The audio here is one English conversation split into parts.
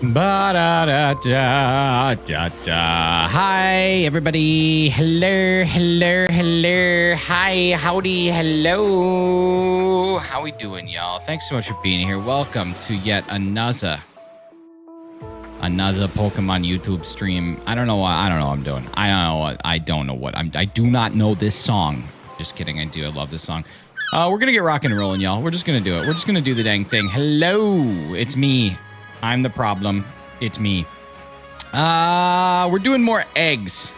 Ba-da-da-da-da-da. Hi, everybody. Hello, hello, hello. Hi, howdy, hello. How we doing, y'all? Thanks so much for being here. Welcome to yet another Pokemon YouTube stream. I don't know what I'm doing. I do not know this song. Just kidding. I do. I love this song. We're gonna get rocking and rolling, y'all. We're just gonna do it. We're just gonna do the dang thing. Hello, it's me. I'm the problem. It's me. We're doing more eggs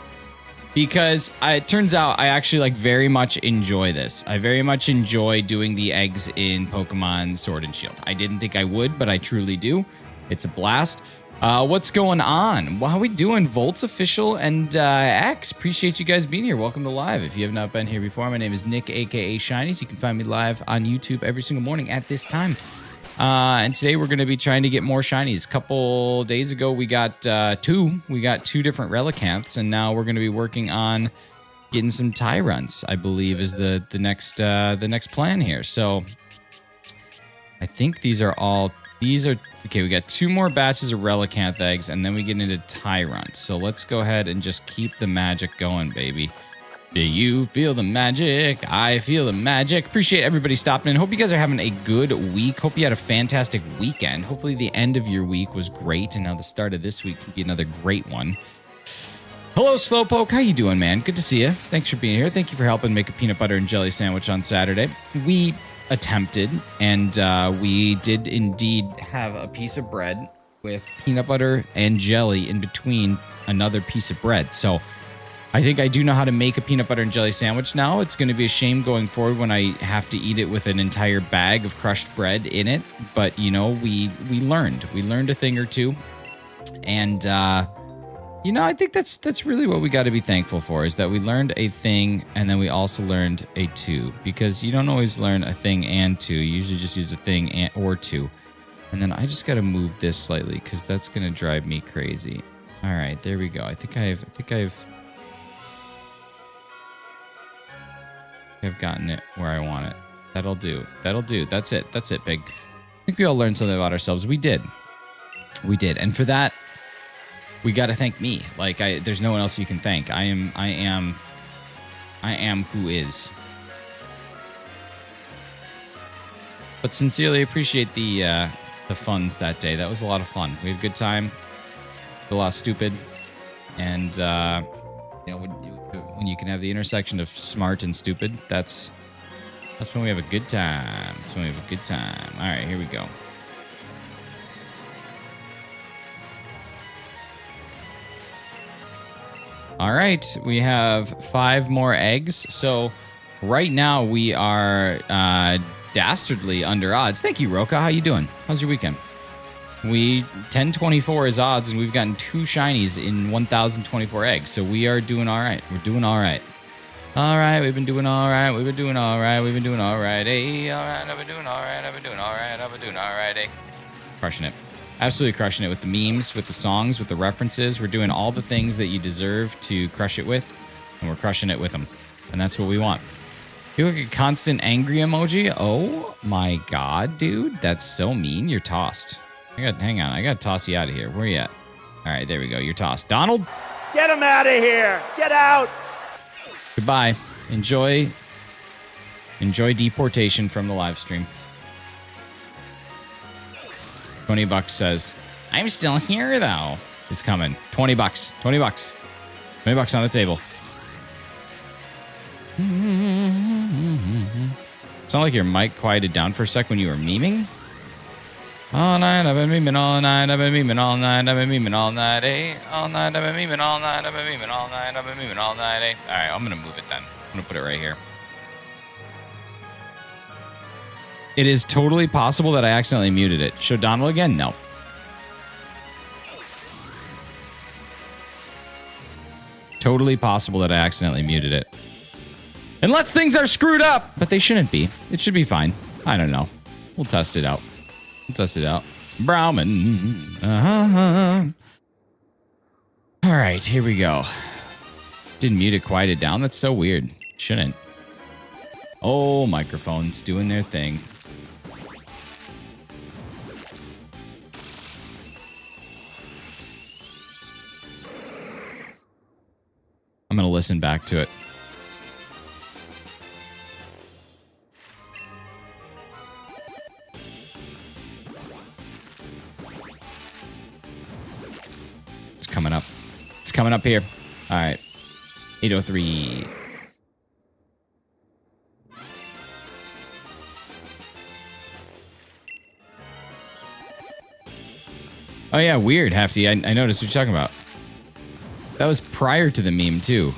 because it turns out I actually very much enjoy this. I very much enjoy doing the eggs in Pokemon Sword and Shield. I didn't think I would, but I truly do. It's a blast. What's going on? How we doing? Volts Official and X. Appreciate you guys being here. Welcome to live. If you have not been here before, my name is Nick, aka Shinies. You can find me live on YouTube every single morning at this time. And today we're going to be trying to get more shinies. A couple days ago, we got two. We got two different Relicanths, and now we're going to be working on getting some TYRUNTs, I believe, is the next plan here. So I think these are okay. We got two more batches of Relicanth eggs, and then we get into TYRUNT. So let's go ahead and just keep the magic going, baby. Do you feel the magic? I feel the magic. Appreciate everybody stopping in. Hope you guys are having a good week. Hope you had a fantastic weekend. Hopefully the end of your week was great, and now the start of this week can be another great one. Hello, Slowpoke. How you doing, man? Good to see you. Thanks for being here. Thank you for helping make a peanut butter and jelly sandwich on Saturday. We attempted, and we did indeed have a piece of bread with peanut butter and jelly in between another piece of bread. So I think I do know how to make a peanut butter and jelly sandwich now. It's going to be a shame going forward when I have to eat it with an entire bag of crushed bread in it. But, you know, we learned. We learned a thing or two. And, you know, I think that's really what we got to be thankful for, is that we learned a thing and then we also learned a two. Because you don't always learn a thing and two. You usually just use a thing or two. And then I just got to move this slightly because that's going to drive me crazy. All right, there we go. I think I've gotten it where I want it. That'll do. That'll do. That's it. That's it, Big. I think we all learned something about ourselves. We did. We did. And for that, we got to thank me. There's no one else you can thank. I am who is. But sincerely appreciate the funds that day. That was a lot of fun. We had a good time. A lot of stupid. And, you know, when you can have the intersection of smart and stupid, that's when we have a good time. That's when we have a good time. All right, here we go. All right, we have 5 more eggs. So right now we are dastardly under odds. Thank you, Roka. How you doing? How's your weekend? 1024 is odds, and we've gotten 2 shinies in 1,024 eggs. So we are doing all right. We're doing all right. All right, we've been doing all right. We've been doing all right. We've been doing all right. Hey, all right, I've been doing all right. I've been doing all right. I've been doing all right. Hey, crushing it. Absolutely crushing it with the memes, with the songs, with the references. We're doing all the things that you deserve to crush it with, and we're crushing it with them. And that's what we want. You look at constant angry emoji. Oh my God, dude. That's so mean. You're tossed. Hang on. I got to toss you out of here. Where you at? All right, there we go. You're tossed. Donald? Get him out of here. Get out. Goodbye. Enjoy deportation from the live stream. $20 says, I'm still here, though. It's coming. $20. $20. $20 on the table. It's not like your mic quieted down for a sec when you were memeing. All night, I've been memeing all night, I've been memeing all night, I've been memeing all night, eh? All night, I've been memeing all night, I've been memeing all night, I've been memeing all night, eh? Alright, I'm gonna move it then. I'm gonna put it right here. It is totally possible that I accidentally muted it. Show Donald again? No. Totally possible that I accidentally muted it. Unless things are screwed up, but they shouldn't be. It should be fine. I don't know. We'll test it out. Test it out. Browman. All right, here we go. Didn't mute it, quieted down. That's so weird. Shouldn't. Oh, microphones doing their thing. listen back to it. It's coming up. It's coming up here. All right. 803. Oh, yeah, weird, Hefty. I noticed what you're talking about. That was prior to the meme, too.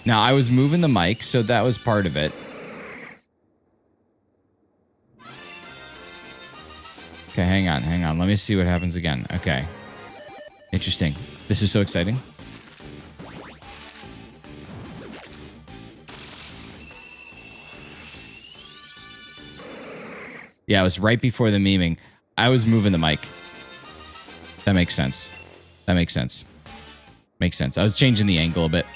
Now, I was moving the mic, so that was part of it. Okay, hang on. Let me see what happens again. Okay. Interesting. This is so exciting. Yeah, it was right before the memeing. I was moving the mic. That makes sense. Makes sense. I was changing the angle a bit.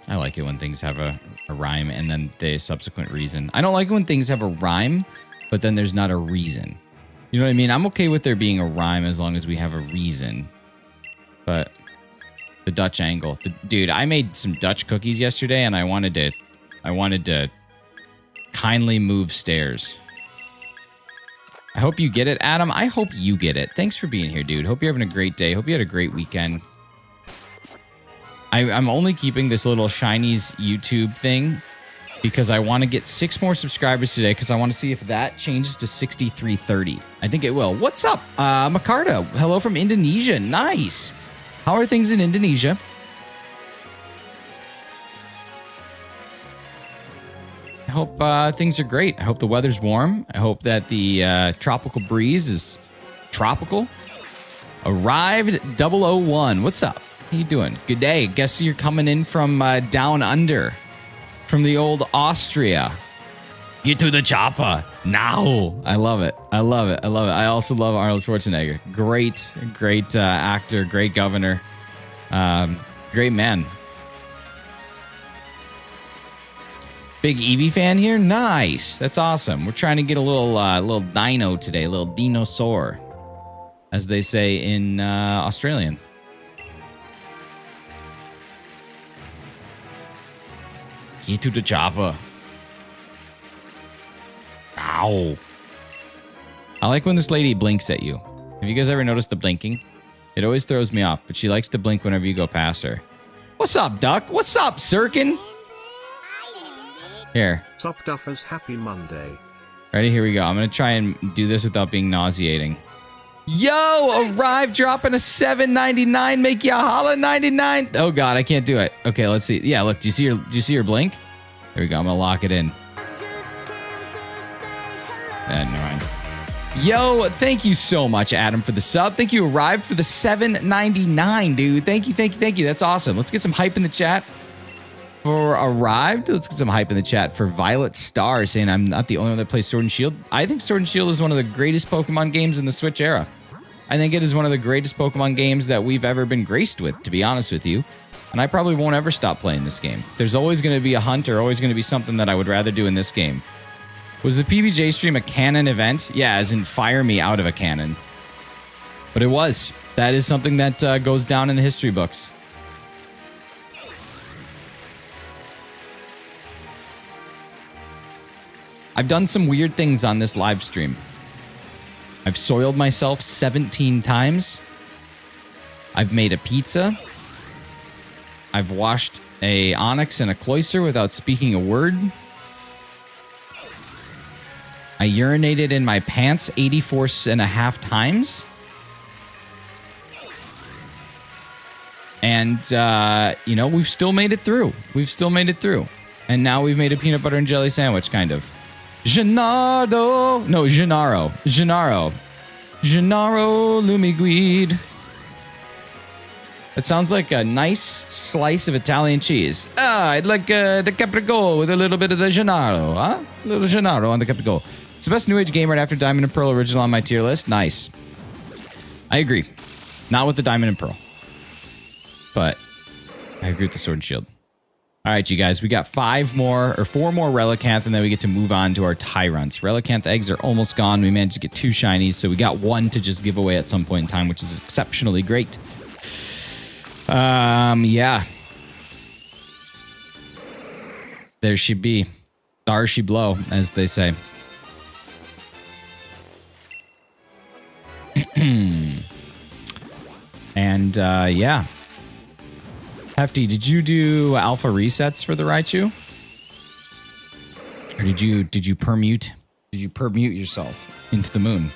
I like it when things have a rhyme and then the subsequent reason. I don't like it when things have a rhyme, but then there's not a reason. You know what I mean? I'm okay with there being a rhyme as long as we have a reason. But the Dutch angle. Dude, I made some Dutch cookies yesterday and I wanted to kindly move stairs. I hope you get it, Adam. I hope you get it. Thanks for being here, dude. Hope you're having a great day. Hope you had a great weekend. I'm only keeping this little Shiny's YouTube thing because I want to get 6 more subscribers today because I want to see if that changes to 6330. I think it will. What's up, Makarta? Hello from Indonesia. Nice. How are things in Indonesia? I hope things are great. I hope the weather's warm. I hope that the tropical breeze is tropical. Arrived 001. What's up? How you doing? Good day. Guess you're coming in from down under. From the old Austria. Get to the chopper. Now. I love it. I also love Arnold Schwarzenegger. Great actor. Great governor. Great man. Big Eevee fan here? Nice. That's awesome. We're trying to get a little dino today, a little dinosaur, as they say in Australian. Get to the chopper. Ow. I like when this lady blinks at you. Have you guys ever noticed the blinking? It always throws me off, but she likes to blink whenever you go past her. What's up, Duck? What's up, Sirkin? Here. Sup Duffers, happy Monday. Ready? Here we go. I'm going to try and do this without being nauseating. Yo, arrived dropping a $7.99. Make ya holla 99. Oh God, I can't do it. Okay, let's see. Yeah, look, do you see her blink? There we go. I'm going to lock it in. Never mind. Yo, thank you so much, Adam, for the sub. Thank you, Arrived, for the $7.99, dude. Thank you. That's awesome. Let's get some hype in the chat for Arrived. Let's get some hype in the chat for Violet Star saying I'm not the only one that plays Sword and Shield. I think Sword and Shield is one of the greatest Pokemon games in the Switch era. I think it is one of the greatest Pokemon games that we've ever been graced with, to be honest with you. And I probably won't ever stop playing this game. There's always going to be a hunt or always going to be something that I would rather do in this game. Was the PBJ stream a canon event? Yeah, as in fire me out of a cannon. But it was. That is something that goes down in the history books. I've done some weird things on this live stream. I've soiled myself 17 times. I've made a pizza. I've washed a onyx and a cloyster without speaking a word. I urinated in my pants 84.5 times. And, we've still made it through. And now we've made a peanut butter and jelly sandwich, kind of. Gennaro Lumiguid. It sounds like a nice slice of Italian cheese. I'd like the Caprico with a little bit of the Gennaro, huh? A little Gennaro on the Caprico. It's the best New Age game right after Diamond and Pearl original on my tier list. Nice. I agree. Not with the Diamond and Pearl. But I agree with the Sword and Shield. All right, you guys, we got 4 more Relicanth, and then we get to move on to our Tyrunts. Relicanth eggs are almost gone. We managed to get 2 shinies, so we got 1 to just give away at some point in time, which is exceptionally great. Yeah. There she be. There she blow, as they say. And, yeah. Hefty, did you do alpha resets for the Raichu? Or did you permute? Did you permute yourself into the moon?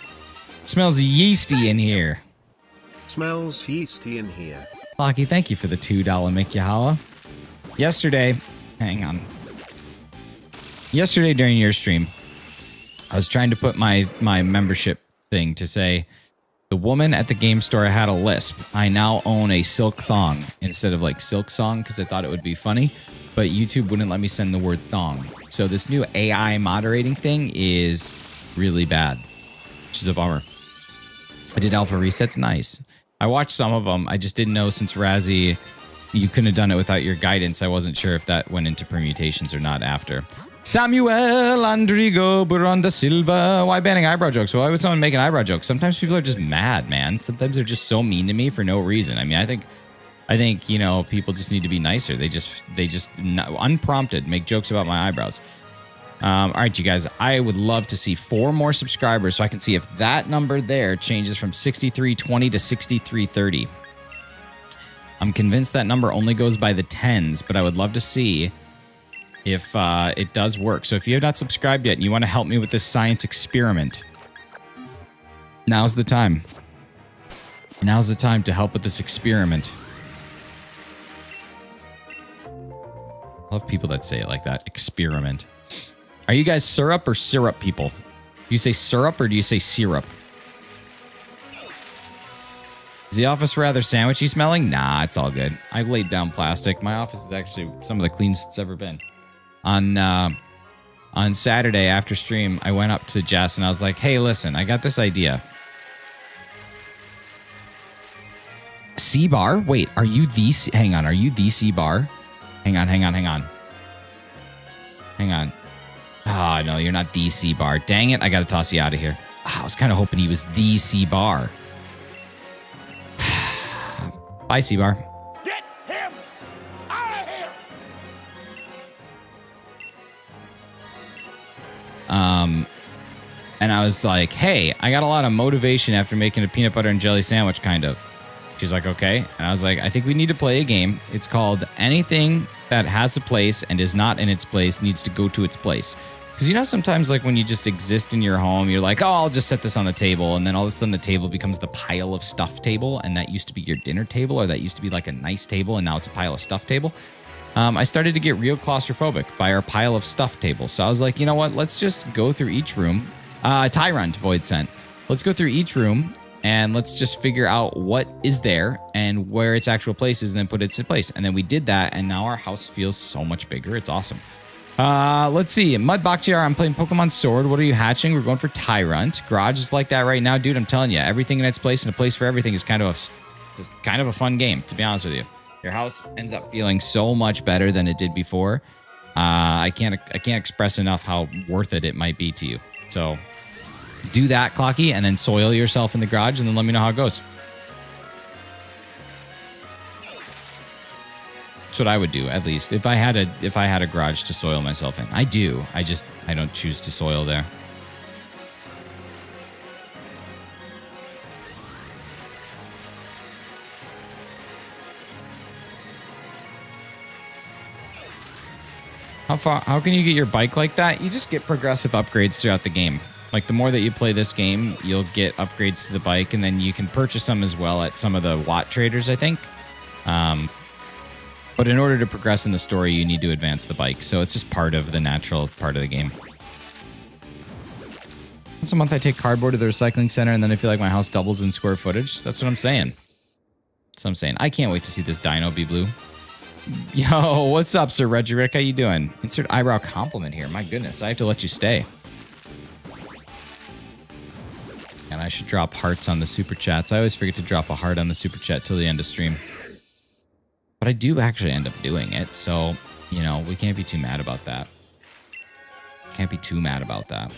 Smells yeasty in here. Smells yeasty in here. Locky, thank you for the $2 Make You Holla. Yesterday, hang on. Yesterday during your stream, I was trying to put my membership thing to say, the woman at the game store had a lisp. I now own a silk thong instead of like silk song because I thought it would be funny, but YouTube wouldn't let me send the word thong. So this new AI moderating thing is really bad, which is a bummer. I did alpha resets, nice. I watched some of them. I just didn't know since Razzie, you couldn't have done it without your guidance. I wasn't sure if that went into permutations or not after. Samuel Andrigo Buronda Silva. Why banning eyebrow jokes? Why would someone make an eyebrow joke? Sometimes people are just mad, man. Sometimes they're just so mean to me for no reason. I mean, I think you know, people just need to be nicer. They just unprompted make jokes about my eyebrows. All right, you guys, I would love to see 4 more subscribers so I can see if that number there changes from 6320 to 6330. I'm convinced that number only goes by the tens, but I would love to see if it does work. So if you have not subscribed yet and you want to help me with this science experiment, now's the time. Now's the time to help with this experiment. I love people that say it like that. Experiment. Are you guys syrup or syrup people? Do you say syrup or do you say syrup? Is the office rather sandwichy smelling? Nah, it's all good. I've laid down plastic. My office is actually some of the cleanest it's ever been. On Saturday after stream, I went up to Jess and I was like, hey, listen, I got this idea. C-Bar? Wait, are you the... Hang on, are you the C-Bar? Hang on. Oh, no, you're not the C-Bar. Dang it, I gotta toss you out of here. I was kind of hoping he was the C-Bar. Bye, C-Bar. Get him out of here! And I was like, hey, I got a lot of motivation after making a peanut butter and jelly sandwich, kind of. She's like, okay. And I was like, I think we need to play a game. It's called Anything That Has a Place and Is Not in Its Place Needs to Go to Its Place. Because you know, sometimes like when you just exist in your home, you're like, oh, I'll just set this on the table. And then all of a sudden the table becomes the pile of stuff table. And that used to be your dinner table, or that used to be like a nice table. And now it's a pile of stuff table. I started to get real claustrophobic by our pile of stuff table. So I was like, you know what? Let's just go through each room. TYRUNT Void sent. Let's go through each room and let's just figure out what is there and where its actual place is and then put it in place. And then we did that. And now our house feels so much bigger. It's awesome. Let's see. Mudbox I'm playing Pokemon Sword. What are you hatching? We're going for TYRUNT. Garage is like that right now. Dude, I'm telling you, everything in its place and a place for everything is kind of a fun game, to be honest with you. Your house ends up feeling so much better than it did before. I can't express enough how worth it might be to you. So do that, Clocky, and then soil yourself in the garage and then let me know how it goes. That's what I would do, at least. If I had a garage to soil myself in. I do. I don't choose to soil there. How can you get your bike like that? You just get progressive upgrades throughout the game. Like the more that you play this game, you'll get upgrades to the bike, and then you can purchase them as well at some of the Watt traders, I think. But in order to progress in the story, you need to advance the bike. So it's just part of the natural part of the game. Once a month, I take cardboard to the recycling center, and then I feel like my house doubles in square footage. That's what I'm saying. That's what I'm saying. I can't wait to see this dino be blue. Yo, what's up, Sir Regerick? How you doing? Insert eyebrow compliment here. My goodness, I have to let you stay. And I should drop hearts on the super chats. I always forget to drop a heart on the super chat till the end of stream. But I do actually end up doing it, so, you know, we can't be too mad about that. Can't be too mad about that.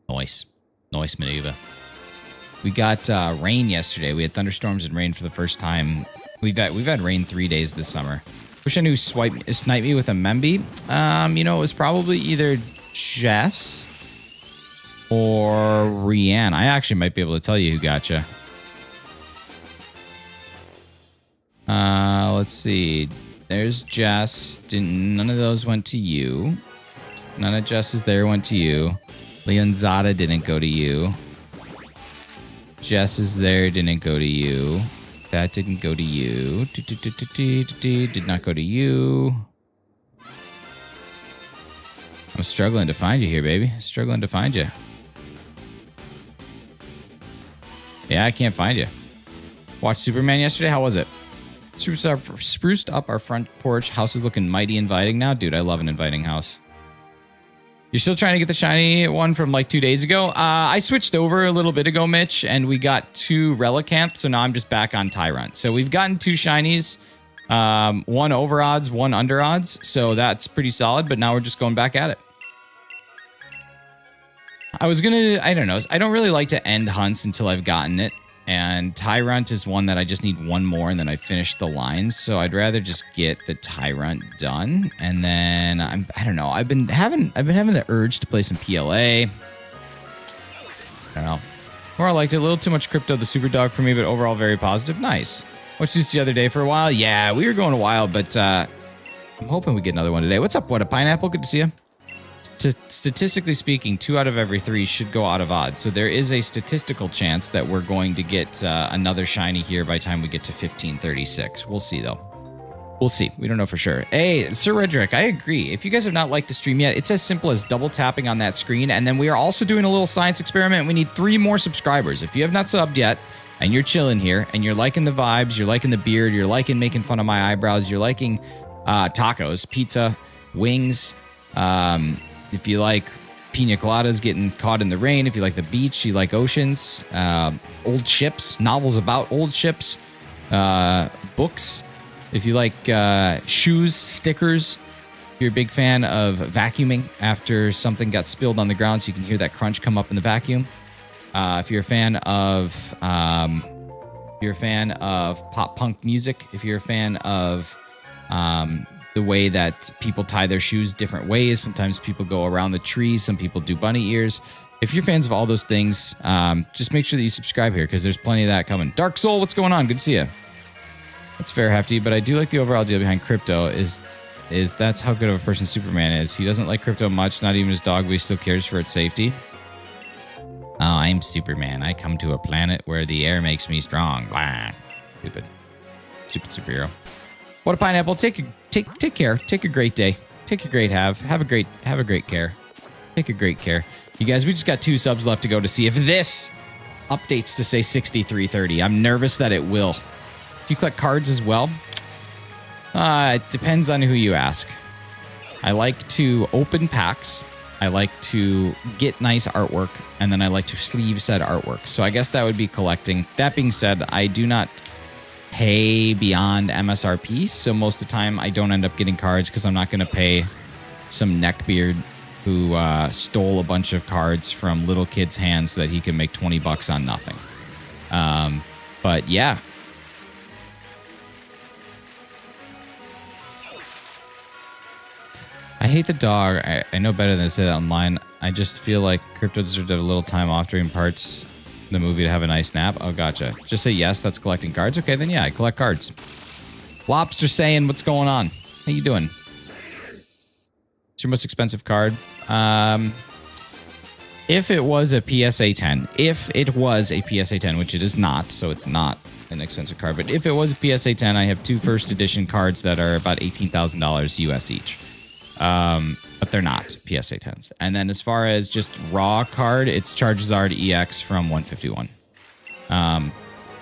Nice. Nice maneuver. We got rain yesterday. We had thunderstorms and rain for the first time. We've had rain 3 days this summer. Wish I knew snipe me with a Memby. You know, it was probably either Jess or Rianne. I actually might be able to tell you who got you. Let's see. There's Jess. None of those went to you. None of Jess's there went to you. Leonzada didn't go to you. Jess is there, didn't go to you. That didn't go to you. Did not go to you. I'm struggling to find you here, baby. Struggling to find you. Yeah, I can't find you. Watched Superman yesterday. How was it? Spruced up our front porch. House is looking mighty inviting now. Dude, I love an inviting house. You're still trying to get the shiny one from like 2 days ago? I switched over a little bit ago, Mitch, and we got 2 Relicanth, so now I'm just back on TYRUNT. So we've gotten 2 shinies, 1 over odds, 1 under odds, so that's pretty solid, but now we're just going back at it. I don't know, I don't really like to end hunts until I've gotten it, and TYRUNT is one that I just need 1 more and then I finish the lines, so I'd rather just get the TYRUNT done, and then I don't know, I've been having the urge to play some PLA. I don't know. More I liked it, a little too much Crypto the Super Dog for me, but overall very positive. Nice. Watched this the other day for a while. Yeah, we were going a while, but I'm hoping we get another one today. What's up? What, a pineapple? Good to see you. Statistically speaking, 2 out of every 3 should go out of odds. So there is a statistical chance that we're going to get another shiny here by the time we get to 1536. We'll see, though. We'll see. We don't know for sure. Hey, Sir Redrick, I agree. If you guys have not liked the stream yet, it's as simple as double tapping on that screen. And then we are also doing a little science experiment. We need 3 more subscribers. If you have not subbed yet and you're chilling here and you're liking the vibes, you're liking the beard, you're liking making fun of my eyebrows, you're liking tacos, pizza, wings, if you like pina coladas getting caught in the rain, if you like the beach, you like oceans, old ships, novels about old ships, books, if you like shoes, stickers, if you're a big fan of vacuuming after something got spilled on the ground so you can hear that crunch come up in the vacuum, if you're a fan of pop punk music, if you're a fan of the way that people tie their shoes different ways. Sometimes people go around the tree. Some people do bunny ears. If you're fans of all those things, just make sure that you subscribe here because there's plenty of that coming. Dark Soul, what's going on? Good to see you. That's fair, Hefty, but I do like the overall deal behind Crypto is that's how good of a person Superman is. He doesn't like Crypto much, not even his dog, but he still cares for its safety. Oh, I'm Superman. I come to a planet where the air makes me strong. Blah. Stupid superhero. What a pineapple. Take care. Take a great day. Take a great have a great care. Take a great care. You guys, we just got 2 subs left to go to see if this updates to say 6330. I'm nervous that it will. Do you collect cards as well? It depends on who you ask. I like to open packs. I like to get nice artwork, and then I like to sleeve said artwork. So I guess that would be collecting. That being said, I do not pay beyond MSRP, so most of the time I don't end up getting cards because I'm not going to pay some neckbeard who stole a bunch of cards from little kids' hands so that he can make $20 on nothing. But yeah. I hate the dog. I know better than to say that online. I just feel like Crypto deserves to have a little time off during parts the movie to have a nice nap. Oh, gotcha. Just say yes, that's collecting cards. Okay, then yeah, I collect cards. Lobster saying, what's going on? How you doing? It's your most expensive card. If it was a PSA 10, which it is not, so it's not an expensive card, but if it was a PSA 10, I have 2 first edition cards that are about $18,000 US each. But they're not PSA 10s. And then as far as just raw card, it's Charizard EX from 151. Now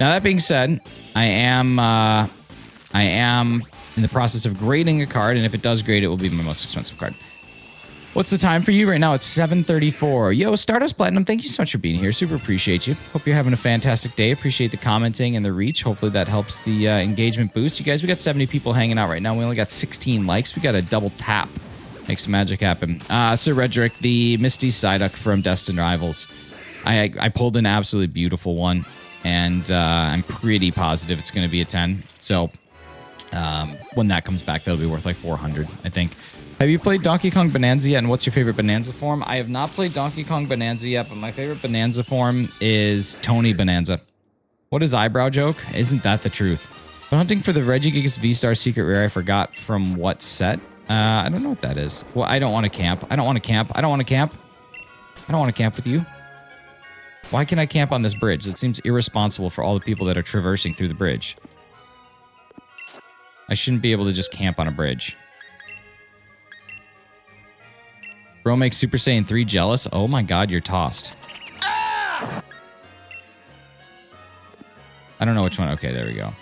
that being said, I am in the process of grading a card, and if it does grade, it will be my most expensive card. What's the time for you right now? It's 7:34. Yo, Stardust Platinum, thank you so much for being here. Super appreciate you. Hope you're having a fantastic day. Appreciate the commenting and the reach. Hopefully that helps the engagement boost. You guys, we got 70 people hanging out right now. We only got 16 likes. We got a double tap. Make some magic happen. Sir Redrick, the Misty Psyduck from Destined Rivals. I pulled an absolutely beautiful one, and I'm pretty positive it's going to be a 10. So when that comes back, that'll be worth like 400, I think. Have you played Donkey Kong Bonanza yet, and what's your favorite Bonanza form? I have not played Donkey Kong Bonanza yet, but my favorite Bonanza form is Tony Bonanza. What is eyebrow joke? Isn't that the truth? But hunting for the Regigigas V-Star Secret Rare, I forgot from what set. I don't know what that is. Well, I don't want to camp. I don't want to camp. I don't want to camp. I don't want to camp with you. Why can I camp on this bridge? That seems irresponsible for all the people that are traversing through the bridge. I shouldn't be able to just camp on a bridge. Bro makes Super Saiyan 3 jealous. Oh my god, you're tossed. I don't know which one. Okay, there we go.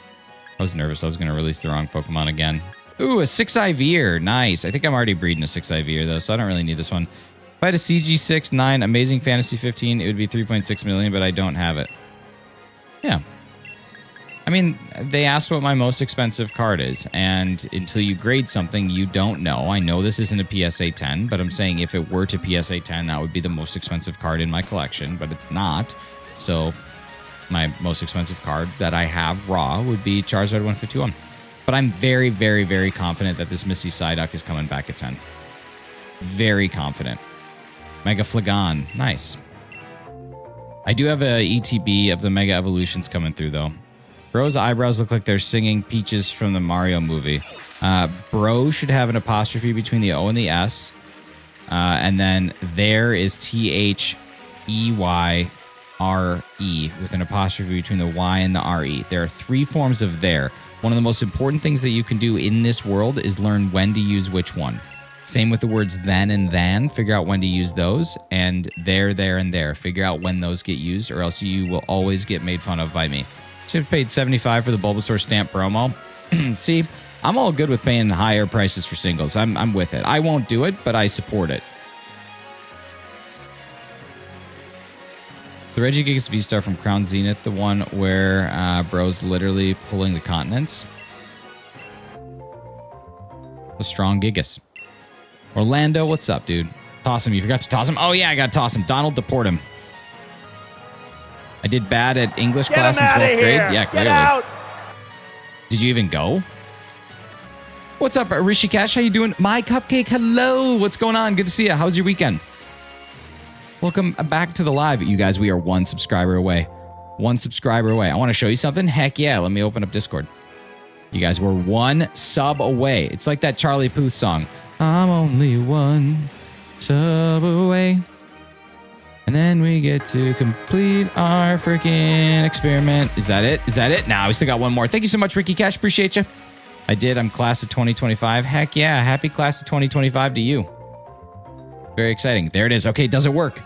I was nervous. I was going to release the wrong Pokemon again. Ooh, a 6-eye Veer. Nice. I think I'm already breeding a 6-eye Veer, though, so I don't really need this one. If I had a CG6, 9, Amazing Fantasy 15, it would be 3.6 million, but I don't have it. Yeah. I mean, they asked what my most expensive card is, and until you grade something, you don't know. I know this isn't a PSA 10, but I'm saying if it were to PSA 10, that would be the most expensive card in my collection, but it's not. So my most expensive card that I have raw would be Charizard 151. But I'm very, very, very confident that this Misty Psyduck is coming back at 10. Very confident. Mega Flagon. Nice. I do have a ETB of the Mega Evolutions coming through, though. Bro's eyebrows look like they're singing Peaches from the Mario movie. Bro should have an apostrophe between the O and the S. And then there is THEYRE with an apostrophe between the Y and the RE. There are 3 forms of there. One of the most important things that you can do in this world is learn when to use which one. Same with the words then and than. Figure out when to use those. And there, and there. Figure out when those get used, or else you will always get made fun of by me. Should have paid $75 for the Bulbasaur stamp promo. See, I'm all good with paying higher prices for singles. I'm with it. I won't do it, but I support it. The Regigigas V-Star from Crown Zenith, the one where Bro's literally pulling the continents. The strong Gigas. Orlando, what's up, dude? Toss him. You forgot to toss him? Oh, yeah, I got to toss him. Donald, deport him. I did bad at English class in 12th grade. Yeah, clearly. Get out. Did you even go? What's up, Rishi Cash? How you doing? My Cupcake, hello. What's going on? Good to see you. How's your weekend? Welcome back to the live. You guys, we are 1 subscriber away. 1 subscriber away. I want to show you something. Heck yeah. Let me open up Discord. You guys, we're 1 sub away. It's like that Charlie Puth song. I'm only 1 sub away. And then we get to complete our freaking experiment. Is that it? Is that it? Nah, we still got 1 more. Thank you so much, Ricky Cash. Appreciate you. I did. I'm class of 2025. Heck yeah. Happy class of 2025 to you. Very exciting. There it is. Okay, does it work?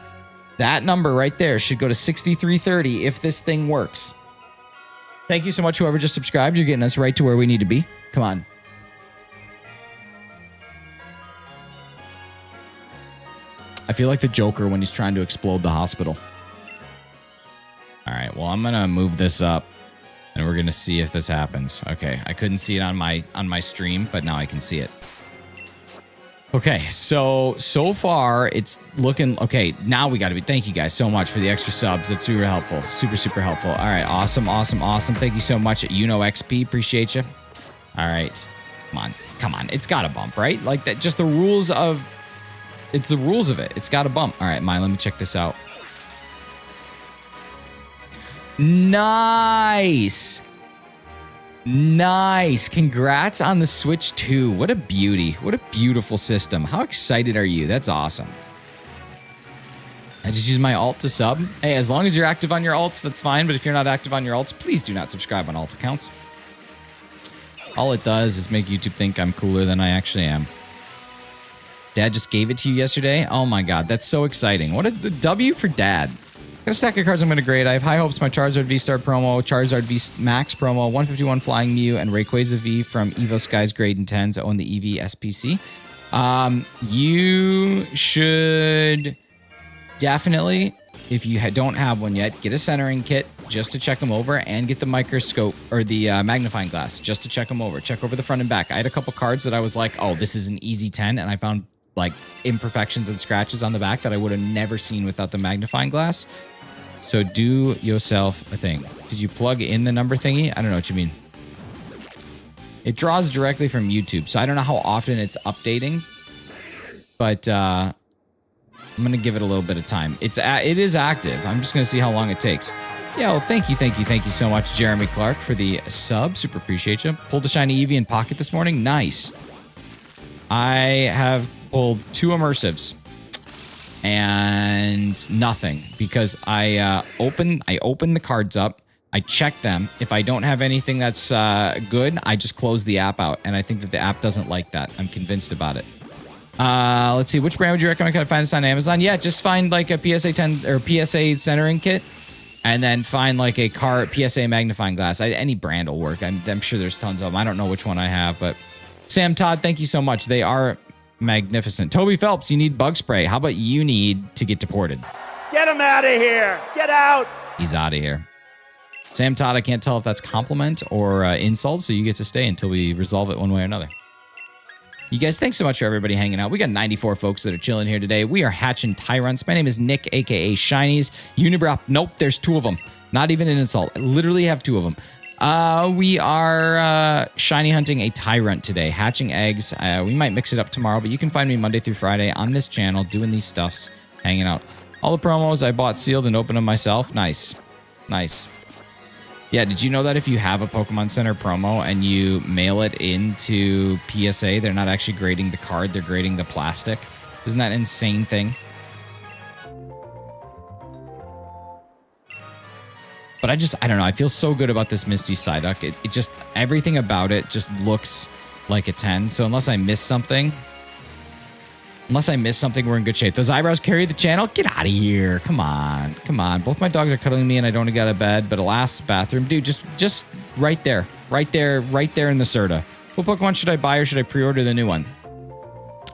That number right there should go to 6330 if this thing works. Thank you so much, whoever just subscribed. You're getting us right to where we need to be. Come on. I feel like the Joker when he's trying to explode the hospital. All right, well, I'm going to move this up, and we're going to see if this happens. Okay, I couldn't see it on my stream, but now I can see it. Okay, so far, it's looking... Okay, now we got to be... Thank you guys so much for the extra subs. That's super helpful. Super, super helpful. All right, awesome. Thank you so much at XP. Appreciate you. All right. Come on. It's got a bump, right? Like that. Just the rules of... It's the rules of it. It's got a bump. All right, let me check this out. Nice. Congrats on the Switch 2. What a beauty. What a beautiful system. How excited are you? That's awesome. I just use my alt to sub. Hey, as long as you're active on your alts, that's fine. But if you're not active on your alts, please do not subscribe on alt accounts. All it does is make YouTube think I'm cooler than I actually am. Dad just gave it to you yesterday. Oh my God, that's so exciting. What a W for Dad. Got a stack of cards I'm going to grade. I have high hopes my Charizard V-Star promo, Charizard V Max promo, 151 Flying Mew, and Rayquaza V from Evo Skies grade in 10s own the EV SPC. You should definitely, if you don't have one yet, get a centering kit just to check them over and get the microscope or the magnifying glass just to check them over. Check over the front and back. I had a couple cards that I was like, oh, this is an easy 10. And I found like imperfections and scratches on the back that I would have never seen without the magnifying glass. So do yourself a thing. Did you plug in the number thingy? I don't know what you mean. It draws directly from YouTube. So I don't know how often it's updating, but I'm going to give it a little bit of time. It is active. I'm just going to see how long it takes. Yeah, well, thank you so much, Jeremy Clark, for the sub. Super appreciate you. Pulled a shiny Eevee in pocket this morning. Nice. I have pulled 2 immersives and nothing because I open the cards up. I check them. If I don't have anything that's good, I just close the app out. And I think that the app doesn't like that. I'm convinced about it. Let's see. Which brand would you recommend? Can I find this on Amazon? Yeah, just find like a PSA 10 or PSA centering kit. And then find like a PSA magnifying glass. Any brand will work. I'm sure there's tons of them. I don't know which one I have, but Sam Todd, thank you so much. They are magnificent. Toby Phelps, you need bug spray. How about you need to get deported? Get him out of here. Get out. He's out of here. Sam Todd, I can't tell if that's compliment or insult, so you get to stay until we resolve it one way or another. You guys, thanks so much for everybody hanging out. We got 94 folks that are chilling here today. We are hatching Tyrunts. My name is Nick, a.k.a. Shinies. Unibrow. Nope, there's 2 of them. Not even an insult. I literally have 2 of them. We are shiny hunting a Tyrunt today, hatching eggs. We might mix it up tomorrow, but you can find me Monday through Friday on this channel doing these stuffs, hanging out. All the promos I bought sealed and opened them myself. Nice. Nice. Yeah, did you know that if you have a Pokemon Center promo and you mail it into PSA, they're not actually grading the card, they're grading the plastic? Isn't that an insane thing? But I don't know. I feel so good about this Misty Psyduck. It just, everything about it just looks like a 10. So unless I miss something, we're in good shape. Those eyebrows carry the channel. Get out of here. Come on. Come on. Both my dogs are cuddling me and I don't want to get out of bed, but alas, bathroom. Dude, just right there. Right there in the Serta. What Pokemon should I buy or should I pre-order the new one?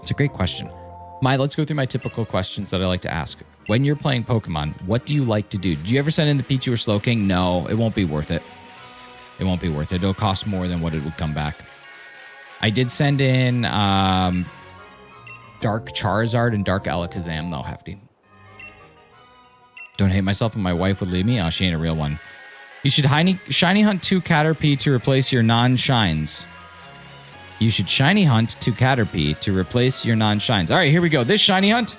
It's a great question. Let's go through my typical questions that I like to ask. When you're playing Pokemon, what do you like to do? Did you ever send in the Pichu or Slowking? No, it won't be worth it. It won't be worth it. It'll cost more than what it would come back. I did send in Dark Charizard and Dark Alakazam, though, hefty. Don't hate myself and my wife would leave me. Oh, she ain't a real one. You should shiny hunt 2 Caterpie to replace your non-shines. You should shiny hunt 2 Caterpie to replace your non-shines. All right, here we go. This shiny hunt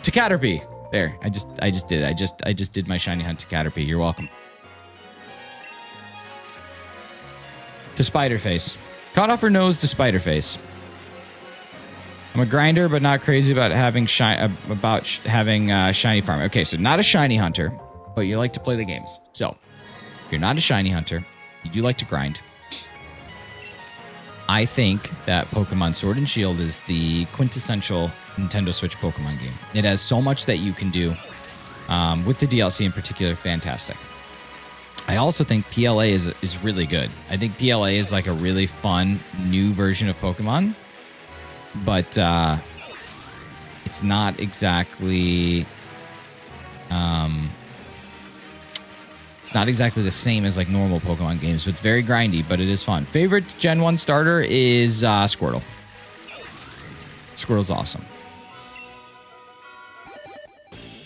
to Caterpie. There, I just did it. I just did my shiny hunt to Caterpie. You're welcome. To Spiderface. Caught off her nose to Spiderface. I'm a grinder, but not crazy about having shiny farm. Okay, so not a shiny hunter, but you like to play the games. So, if you're not a shiny hunter, you do like to grind. I think that Pokemon Sword and Shield is the quintessential Nintendo Switch Pokemon game. It has so much that you can do, with the DLC in particular, fantastic. I also think PLA is really good. I think PLA is like a really fun new version of Pokemon. But it's not exactly the same as like normal Pokemon games, but it's very grindy, but it is fun. Favorite Gen 1 starter is Squirtle. Squirtle's awesome.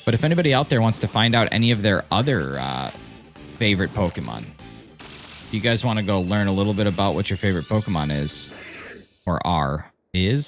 But if anybody out there wants to find out any of their other favorite Pokemon, if you guys want to go learn a little bit about what your favorite Pokemon is, or are, you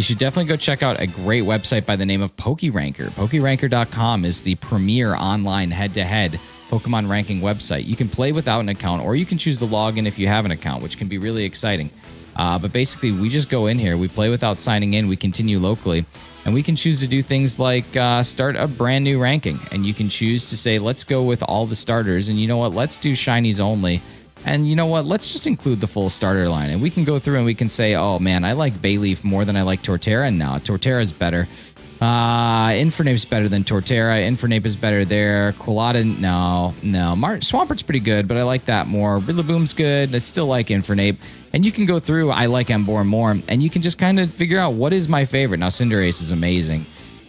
should definitely go check out a great website by the name of PokeRanker. PokeRanker.com is the premier online head-to-head Pokemon ranking website. You can play without an account, or you can choose to log in if you have an account, which can be really exciting. But basically, we just go in here, we play without signing in, we continue locally, and we can choose to do things like start a brand new ranking. And you can choose to say, let's go with all the starters, and you know what, let's do shinies only. And you know what? Let's just include the full starter line. And we can go through and we can say, oh man, I like Bayleaf more than I like Torterra now. Torterra's better. Infernape's better than Torterra. Infernape is better there. Quilada, no. Swampert's pretty good, but I like that more. Rillaboom's good. I still like Infernape. And you can go through, I like Emboar more, and you can just kind of figure out what is my favorite. Now, Cinderace is amazing.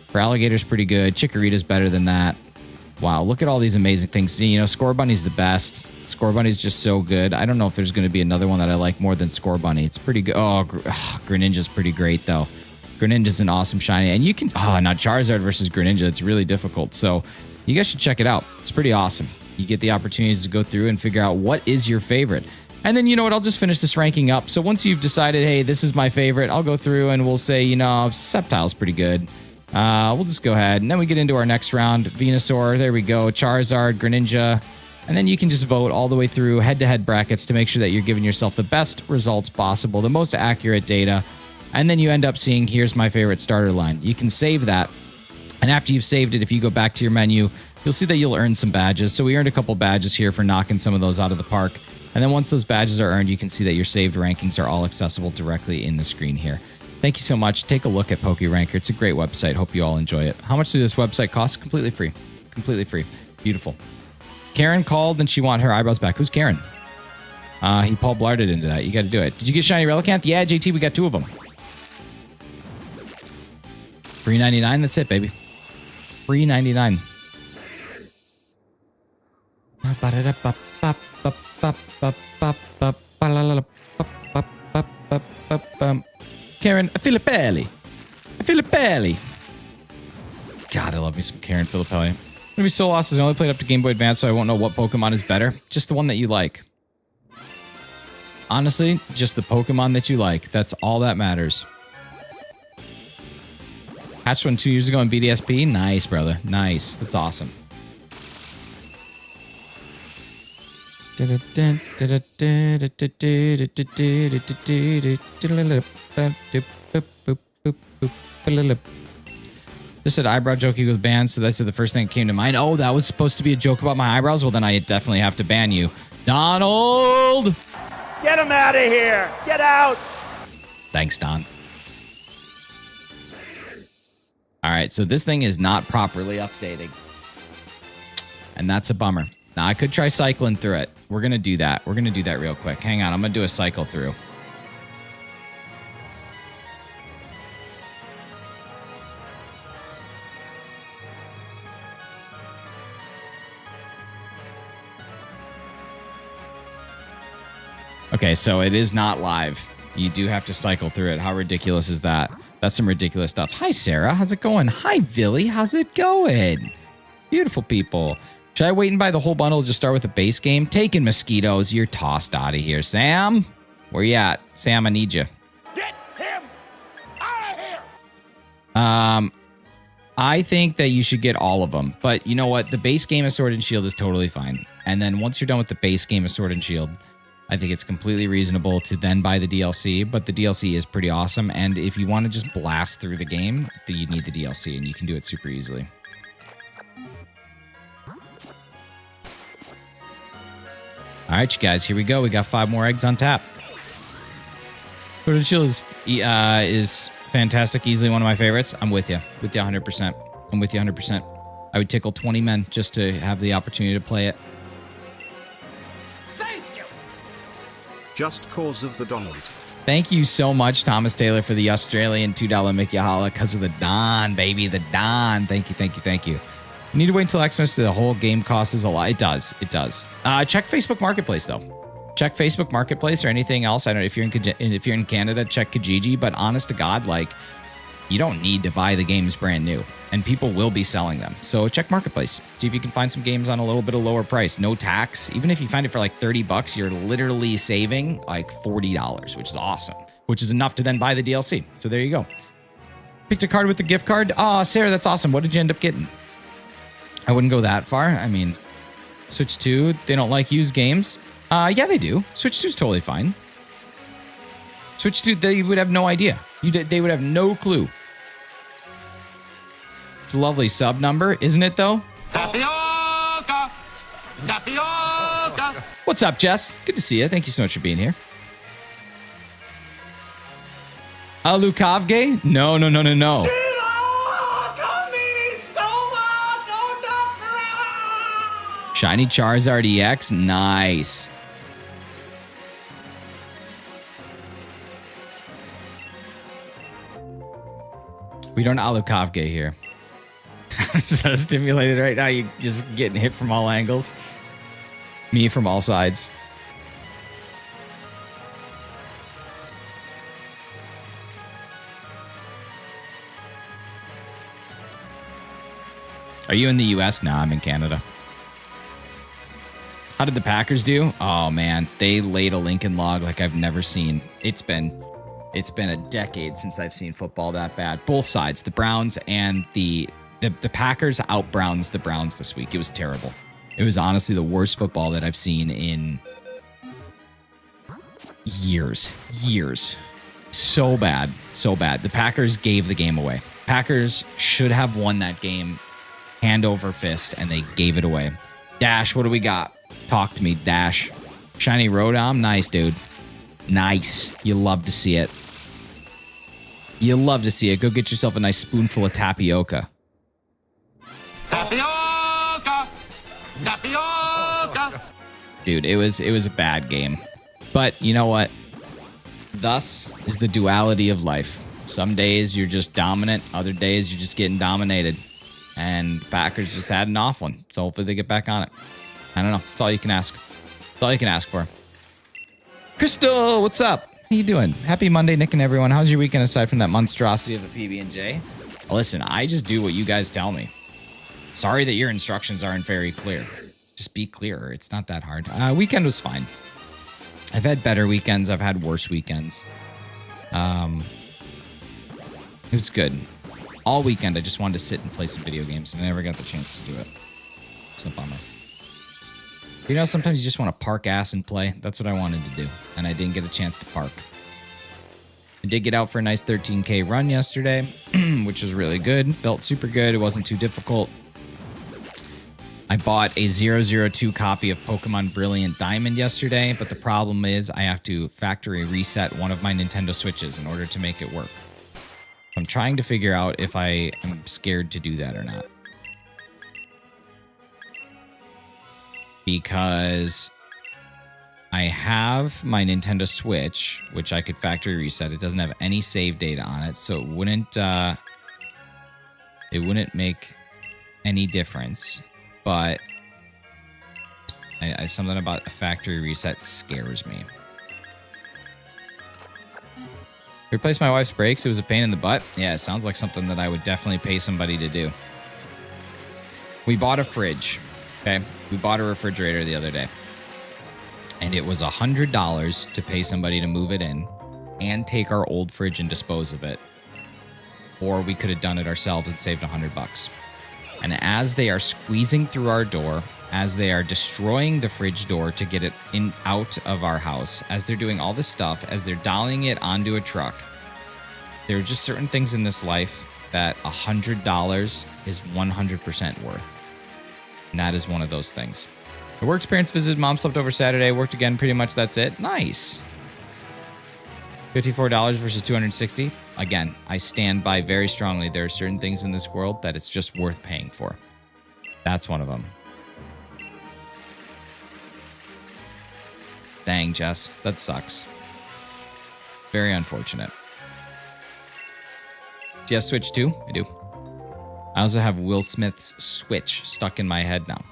Feraligator's pretty good. Chikorita's better than that. Wow, look at all these amazing things. You know, Scorbunny's the best. Scorbunny's just so good. I don't know if there's going to be another one that I like more than Scorbunny. It's pretty good. Oh, Greninja's pretty great, though. Greninja's an awesome shiny. And you can... Oh, now Charizard versus Greninja. It's really difficult. So you guys should check it out. It's pretty awesome. You get the opportunities to go through and figure out what is your favorite. And then, you know what? I'll just finish this ranking up. So once you've decided, hey, this is my favorite, I'll go through and we'll say, you know, Sceptile's pretty good. We'll just go ahead. And then we get into our next round. Venusaur. There we go. Charizard, Greninja. And then you can just vote all the way through head-to-head brackets to make sure that you're giving yourself the best results possible, the most accurate data. And then you end up seeing, here's my favorite starter line. You can save that. And after you've saved it, if you go back to your menu, you'll see that you'll earn some badges. So we earned a couple badges here for knocking some of those out of the park. And then once those badges are earned, you can see that your saved rankings are all accessible directly in the screen here. Thank you so much. Take a look at PokeRanker. It's a great website. Hope you all enjoy it. How much does this website cost? Completely free. Completely free. Beautiful. Karen called and she wanted her eyebrows back. Who's Karen? He Paul Blarded into that. You got to do it. Did you get shiny Relicanth? Yeah, JT, we got 2 of them. $3.99. That's it, baby. $3.99. Karen Filippelli. God, I love me some Karen Filippelli. I'm gonna be so lost as I only played up to Game Boy Advance, so I won't know what Pokemon is better. Just the one that you like. Honestly, just the Pokemon that you like. That's all that matters. Hatched one 2 years ago in BDSP. Nice, brother. Nice. That's awesome. Just said eyebrow joke equals banned, so that's the first thing that came to mind. Oh, that was supposed to be a joke about my eyebrows? Well, then I definitely have to ban you. Donald! Get him out of here! Get out! Thanks, Don. All right, so this thing is not properly updating. And that's a bummer. Now, I could try cycling through it. We're going to do that. We're going to do that real quick. Hang on, I'm going to do a cycle through. Okay, so it is not live. You do have to cycle through it. How ridiculous is that? That's some ridiculous stuff. Hi, Sarah. How's it going? Hi, Billy. How's it going? Beautiful people. Should I wait and buy the whole bundle? Just start with the base game? Taking mosquitoes. You're tossed out of here. Sam? Where you at? Sam, I need you. Get him out of here! I think that you should get all of them. But you know what? The base game of Sword and Shield is totally fine. And then once you're done with the base game of Sword and Shield, I think it's completely reasonable to then buy the DLC, but the DLC is pretty awesome. And if you want to just blast through the game, you need the DLC, and you can do it super easily. All right, you guys, here we go. We got 5 more eggs on tap. Sword and Shield is fantastic, easily one of my favorites. I'm with you 100%. I'm with you 100%. I would tickle 20 men just to have the opportunity to play it. Just cause of the Donald. Thank you so much, Thomas Taylor, for the Australian $2 Mickey Holla because of the Don, baby. The Don. Thank you, thank you, thank you. You need to wait until Xmas to the whole game costs us a lot. It does. It does. Check Facebook Marketplace, though. Check Facebook Marketplace or anything else. I don't know if you're in Canada, check Kijiji. But honest to God, like, you don't need to buy the games brand new. And people will be selling them. So check Marketplace. See if you can find some games on a little bit of lower price. No tax. Even if you find it for like $30, you're literally saving like $40, which is awesome. Which is enough to then buy the DLC. So there you go. Picked a card with the gift card. Oh, Sarah, that's awesome. What did you end up getting? I wouldn't go that far. I mean, Switch 2, they don't like used games. Yeah, they do. Switch 2 is totally fine. Switch 2, they would have no idea. They would have no clue. It's a lovely sub number, isn't it, though? Tapioca! Tapioca! What's up, Jess? Good to see you. Thank you so much for being here. Lukavge? No. Shiny Charizard EX. Nice. We don't Alukovge here. I'm so stimulated right now. You just getting hit from all angles. Me from all sides. Are you in the US? Nah, I'm in Canada. How did the Packers do? Oh man, they laid a Lincoln log like I've never seen. It's been a decade since I've seen football that bad. Both sides, the Browns and the Packers out Browns the Browns this week. It was terrible. It was honestly the worst football that I've seen in years. So bad. The Packers gave the game away. Packers should have won that game hand over fist, and they gave it away. Dash, what do we got? Talk to me, Dash. Shiny Rodom, nice, dude. Nice. You love to see it. You love to see it. Go get yourself a nice spoonful of tapioca. Tapioca! Tapioca! Dude, it was a bad game. But you know what? Thus is the duality of life. Some days you're just dominant, other days you're just getting dominated. And Packers just had an off one. So hopefully they get back on it. I don't know. That's all you can ask. That's all you can ask for. Crystal, what's up? How you doing? Happy Monday, Nick and everyone. How's your weekend aside from that monstrosity of the PB&J? Listen, I just do what you guys tell me. Sorry that your instructions aren't very clear. Just be clearer. It's not that hard. Weekend was fine. I've had better weekends. I've had worse weekends. It was good. All weekend, I just wanted to sit and play some video games, and I never got the chance to do it. It's a bummer. You know, sometimes you just want to park ass and play. That's what I wanted to do, and I didn't get a chance to park. I did get out for a nice 13K run yesterday, which was really good. Felt super good. It wasn't too difficult. I bought a 002 copy of Pokemon Brilliant Diamond yesterday, but the problem is I have to factory reset one of my Nintendo Switches in order to make it work. I'm trying to figure out if I am scared to do that or not. Because I have my Nintendo Switch, which I could factory reset. It doesn't have any save data on it, so it wouldn't make any difference. But something about a factory reset scares me. Replaced my wife's brakes. It was a pain in the butt. Yeah, it sounds like something that I would definitely pay somebody to do. We bought a fridge. Okay. We bought a refrigerator the other day. And it was $100 to pay somebody to move it in and take our old fridge and dispose of it. Or we could have done it ourselves and saved $100. And as they are squeezing through our door, as they are destroying the fridge door to get it in out of our house, as they're doing all this stuff, as they're dialing it onto a truck, there are just certain things in this life that $100 is 100% worth. And that is one of those things. The work experience visited. Mom slept over Saturday. Worked again. Pretty much that's it. Nice. $54 versus $260. Again, I stand by very strongly. There are certain things in this world that it's just worth paying for. That's one of them. Dang, Jess. That sucks. Very unfortunate. Do you have Switch 2? I do. I also have Will Smith's Switch stuck in my head now.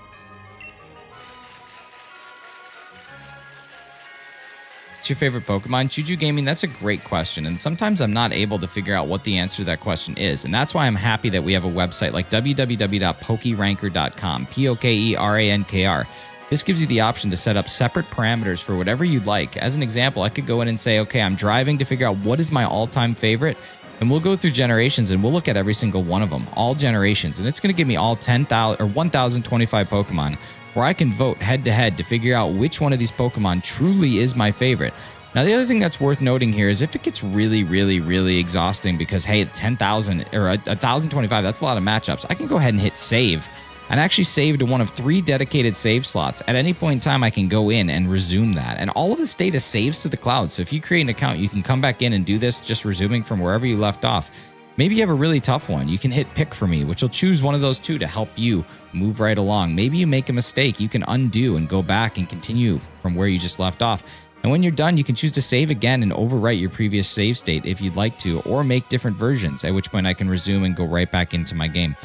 What's your favorite Pokemon? Chuju Gaming, that's a great question. And sometimes I'm not able to figure out what the answer to that question is. And that's why I'm happy that we have a website like www.pokeranker.com. Pokeranker. This gives you the option to set up separate parameters for whatever you'd like. As an example, I could go in and say, okay, I'm driving to figure out what is my all-time favorite. And we'll go through generations and we'll look at every single one of them, all generations. And it's going to give me all 10,000 or 1,025 Pokemon where I can vote head to head to figure out which one of these Pokemon truly is my favorite. Now, the other thing that's worth noting here is if it gets really, really, really exhausting because, hey, 10,000 or 1,025, that's a lot of matchups. I can go ahead and hit save and actually save to one of 3 dedicated save slots. At any point in time, I can go in and resume that. And all of this data saves to the cloud. So if you create an account, you can come back in and do this just resuming from wherever you left off. Maybe you have a really tough one. You can hit pick for me, which will choose one of those two to help you move right along. Maybe you make a mistake. You can undo and go back and continue from where you just left off. And when you're done, you can choose to save again and overwrite your previous save state if you'd like to, or make different versions, at which point I can resume and go right back into my game.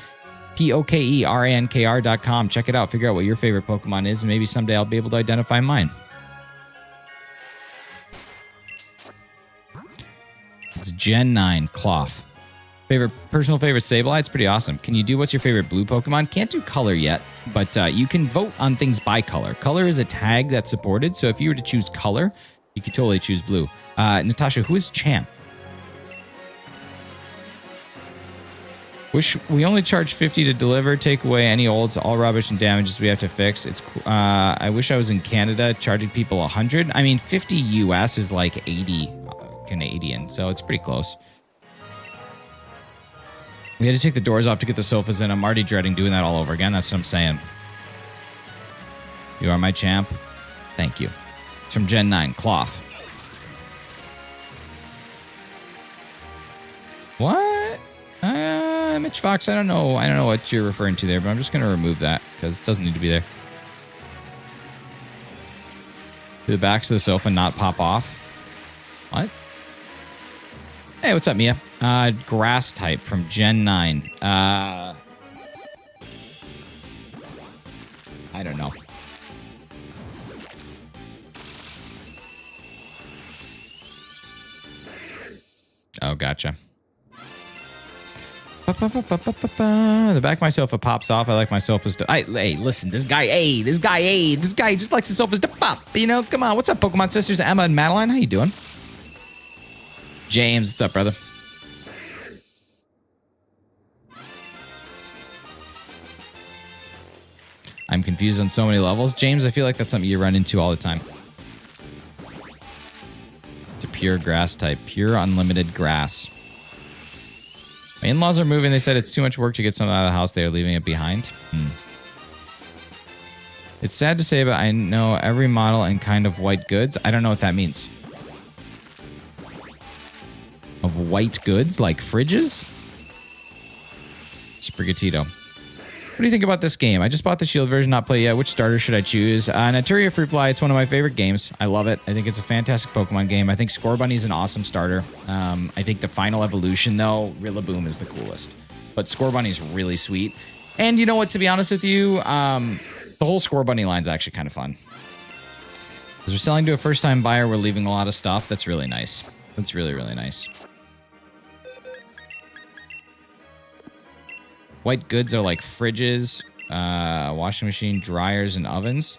POKERANKR.com. Check it out. Figure out what your favorite Pokemon is, and maybe someday I'll be able to identify mine. It's Gen 9 Cloth. Personal favorite Sableye. It's pretty awesome. Can you do what's your favorite blue Pokemon? Can't do color yet, but you can vote on things by color. Color is a tag that's supported, so if you were to choose color, you could totally choose blue. Natasha, who is Champ? Wish we only charge 50 to deliver. Take away any olds, all rubbish and damages we have to fix. It's. I wish I was in Canada charging people 100. I mean, 50 US is like 80 Canadian, so it's pretty close. We had to take the doors off to get the sofas in. I'm already dreading doing that all over again. That's what I'm saying. You are my champ. Thank you. It's from Gen 9 Cloth. What? Mitch Fox, I don't know what you're referring to there, but I'm just going to remove that because it doesn't need to be there. Do the backs of the sofa not pop off? What? Hey, what's up, Mia? Grass type from Gen 9. I don't know. Oh, gotcha. The back of my sofa pops off. I like my sofas to... Hey, listen, this guy just likes his sofas to pop. You know, come on. What's up, Pokemon sisters? Emma and Madeline, how you doing? James, what's up, brother? I'm confused on so many levels. James, I feel like that's something you run into all the time. It's a pure grass type. Pure unlimited grass. My in-laws are moving. They said it's too much work to get something out of the house. They are leaving it behind. It's sad to say, but I know every model and kind of white goods. I don't know what that means. Of white goods, like fridges? Sprigatito. What do you think about this game? I just bought the Shield version, not play yet. Which starter should I choose? Naturia Fruit Fly, it's one of my favorite games. I love it. I think it's a fantastic Pokemon game. I think Scorbunny is an awesome starter. I think the final evolution, though, Rillaboom is the coolest. But Scorbunny is really sweet. And you know what, to be honest with you, the whole Scorbunny line is actually kind of fun. Because we're selling to a first-time buyer, we're leaving a lot of stuff. That's really nice. That's really, really nice. White goods are like fridges, washing machine, dryers, and ovens.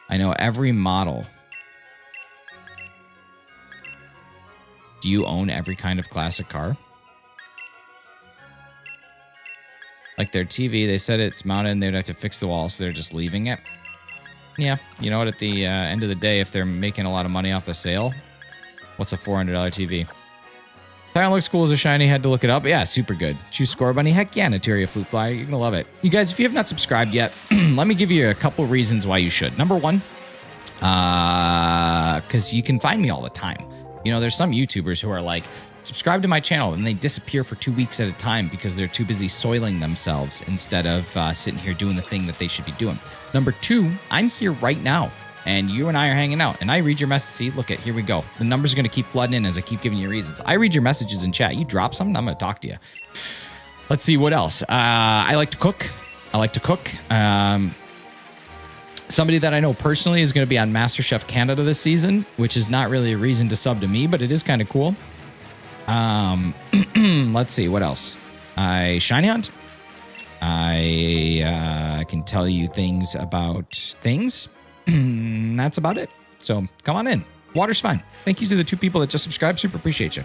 I know every model. Do you own every kind of classic car? Like their TV, they said it's mounted and they'd have to fix the wall, so they're just leaving it. Yeah, you know what? At the end of the day, if they're making a lot of money off the sale, what's a $400 TV? Tyron looks cool as a shiny. Had to look it up. Yeah, super good. Choose Scorbunny. Heck yeah, Naturia Flute Flyer. You're going to love it. You guys, if you have not subscribed yet, let me give you a couple reasons why you should. Number one, because you can find me all the time. You know, there's some YouTubers who are like, subscribe to my channel, and they disappear for 2 weeks at a time because they're too busy soiling themselves instead of sitting here doing the thing that they should be doing. Number two, I'm here right now. And you and I are hanging out, and I read your message. See, look at, here we go. The numbers are going to keep flooding in as I keep giving you reasons. I read your messages in chat. You drop something, I'm going to talk to you. Let's see, what else? I like to cook. Somebody that I know personally is going to be on MasterChef Canada this season, which is not really a reason to sub to me, but it is kind of cool. Let's see, what else? I shiny hunt. I can tell you things about things. That's about it. So come on in. Water's fine. Thank you to the 2 people that just subscribed. Super appreciate you.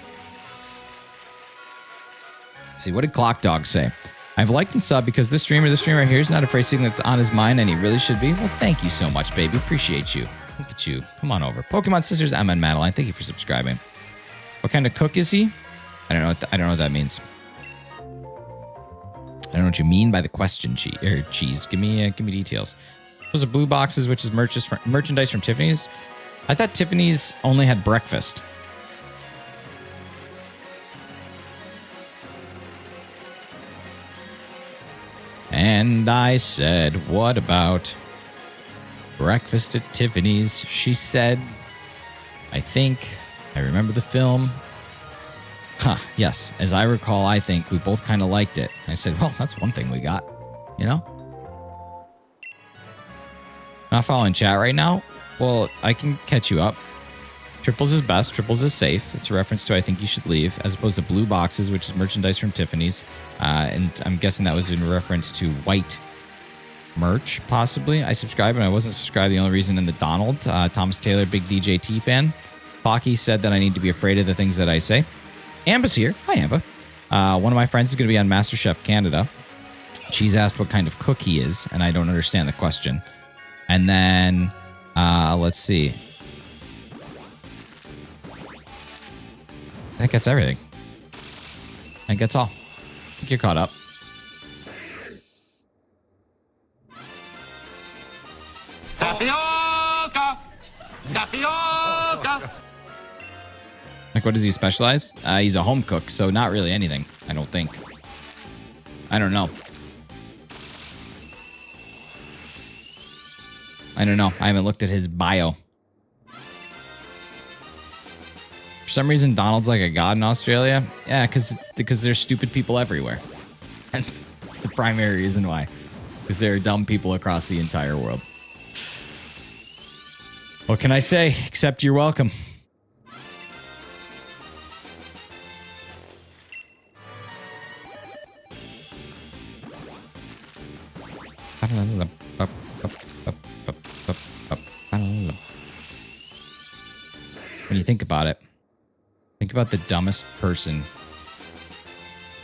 Let's see, what did Clock Dog say? I've liked and subbed because this streamer right here is not afraid of something that's on his mind, and he really should be. Well, thank you so much, baby. Appreciate you. Look at you. Come on over. Pokemon Sisters, Emma and Madeline. Thank you for subscribing. What kind of cook is he? I don't know what that means. I don't know what you mean by the question, cheese. Give me details. Those are blue boxes, which is merchandise from Tiffany's. I thought Tiffany's only had breakfast. And I said, what about breakfast at Tiffany's? She said, I think I remember the film. Huh, yes. As I recall, I think we both kind of liked it. I said, well, that's one thing we got, you know? Not following chat right now? Well, I can catch you up. Triples is best. Triples is safe. It's a reference to I think you should leave, as opposed to blue boxes, which is merchandise from Tiffany's. And I'm guessing that was in reference to white merch, possibly. I subscribed, and I wasn't subscribed. The only reason in the Donald. Thomas Taylor, big DJT fan. Pocky said that I need to be afraid of the things that I say. Amba's here. Hi, Amba. One of my friends is going to be on MasterChef Canada. She's asked what kind of cook he is, and I don't understand the question. And then, let's see. I think that's everything. I think that's all. I think you're caught up. Tapioca! Tapioca! Like, what does he specialize? He's a home cook, so not really anything, I don't think. I don't know. I don't know. I haven't looked at his bio. For some reason, Donald's like a god in Australia. Yeah, because there's stupid people everywhere. That's the primary reason why. Because there are dumb people across the entire world. What can I say? Except you're welcome. When you think about it, think about the dumbest person.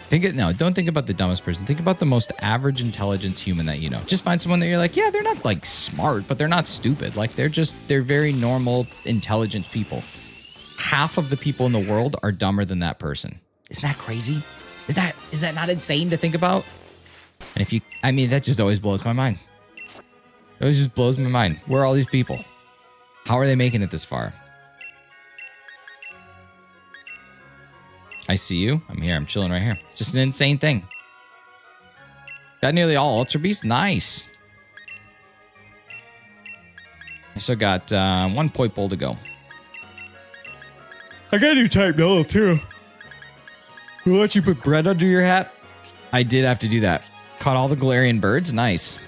Don't think about the dumbest person. Think about the most average intelligence human that you know. Just find someone that you're like, yeah, they're not like smart, but they're not stupid. Like they're very normal, intelligent people. Half of the people in the world are dumber than that person. Isn't that crazy? Is that not insane to think about? And that just always blows my mind. It always just blows my mind. Where are all these people? How are they making it this far? I see you. I'm here. I'm chilling right here. It's just an insane thing. Got nearly all Ultra Beasts. Nice. I still got 1 point bowl to go. I got a new type Noah too. Who let you put bread under your hat? I did have to do that. Caught all the Galarian birds. Nice.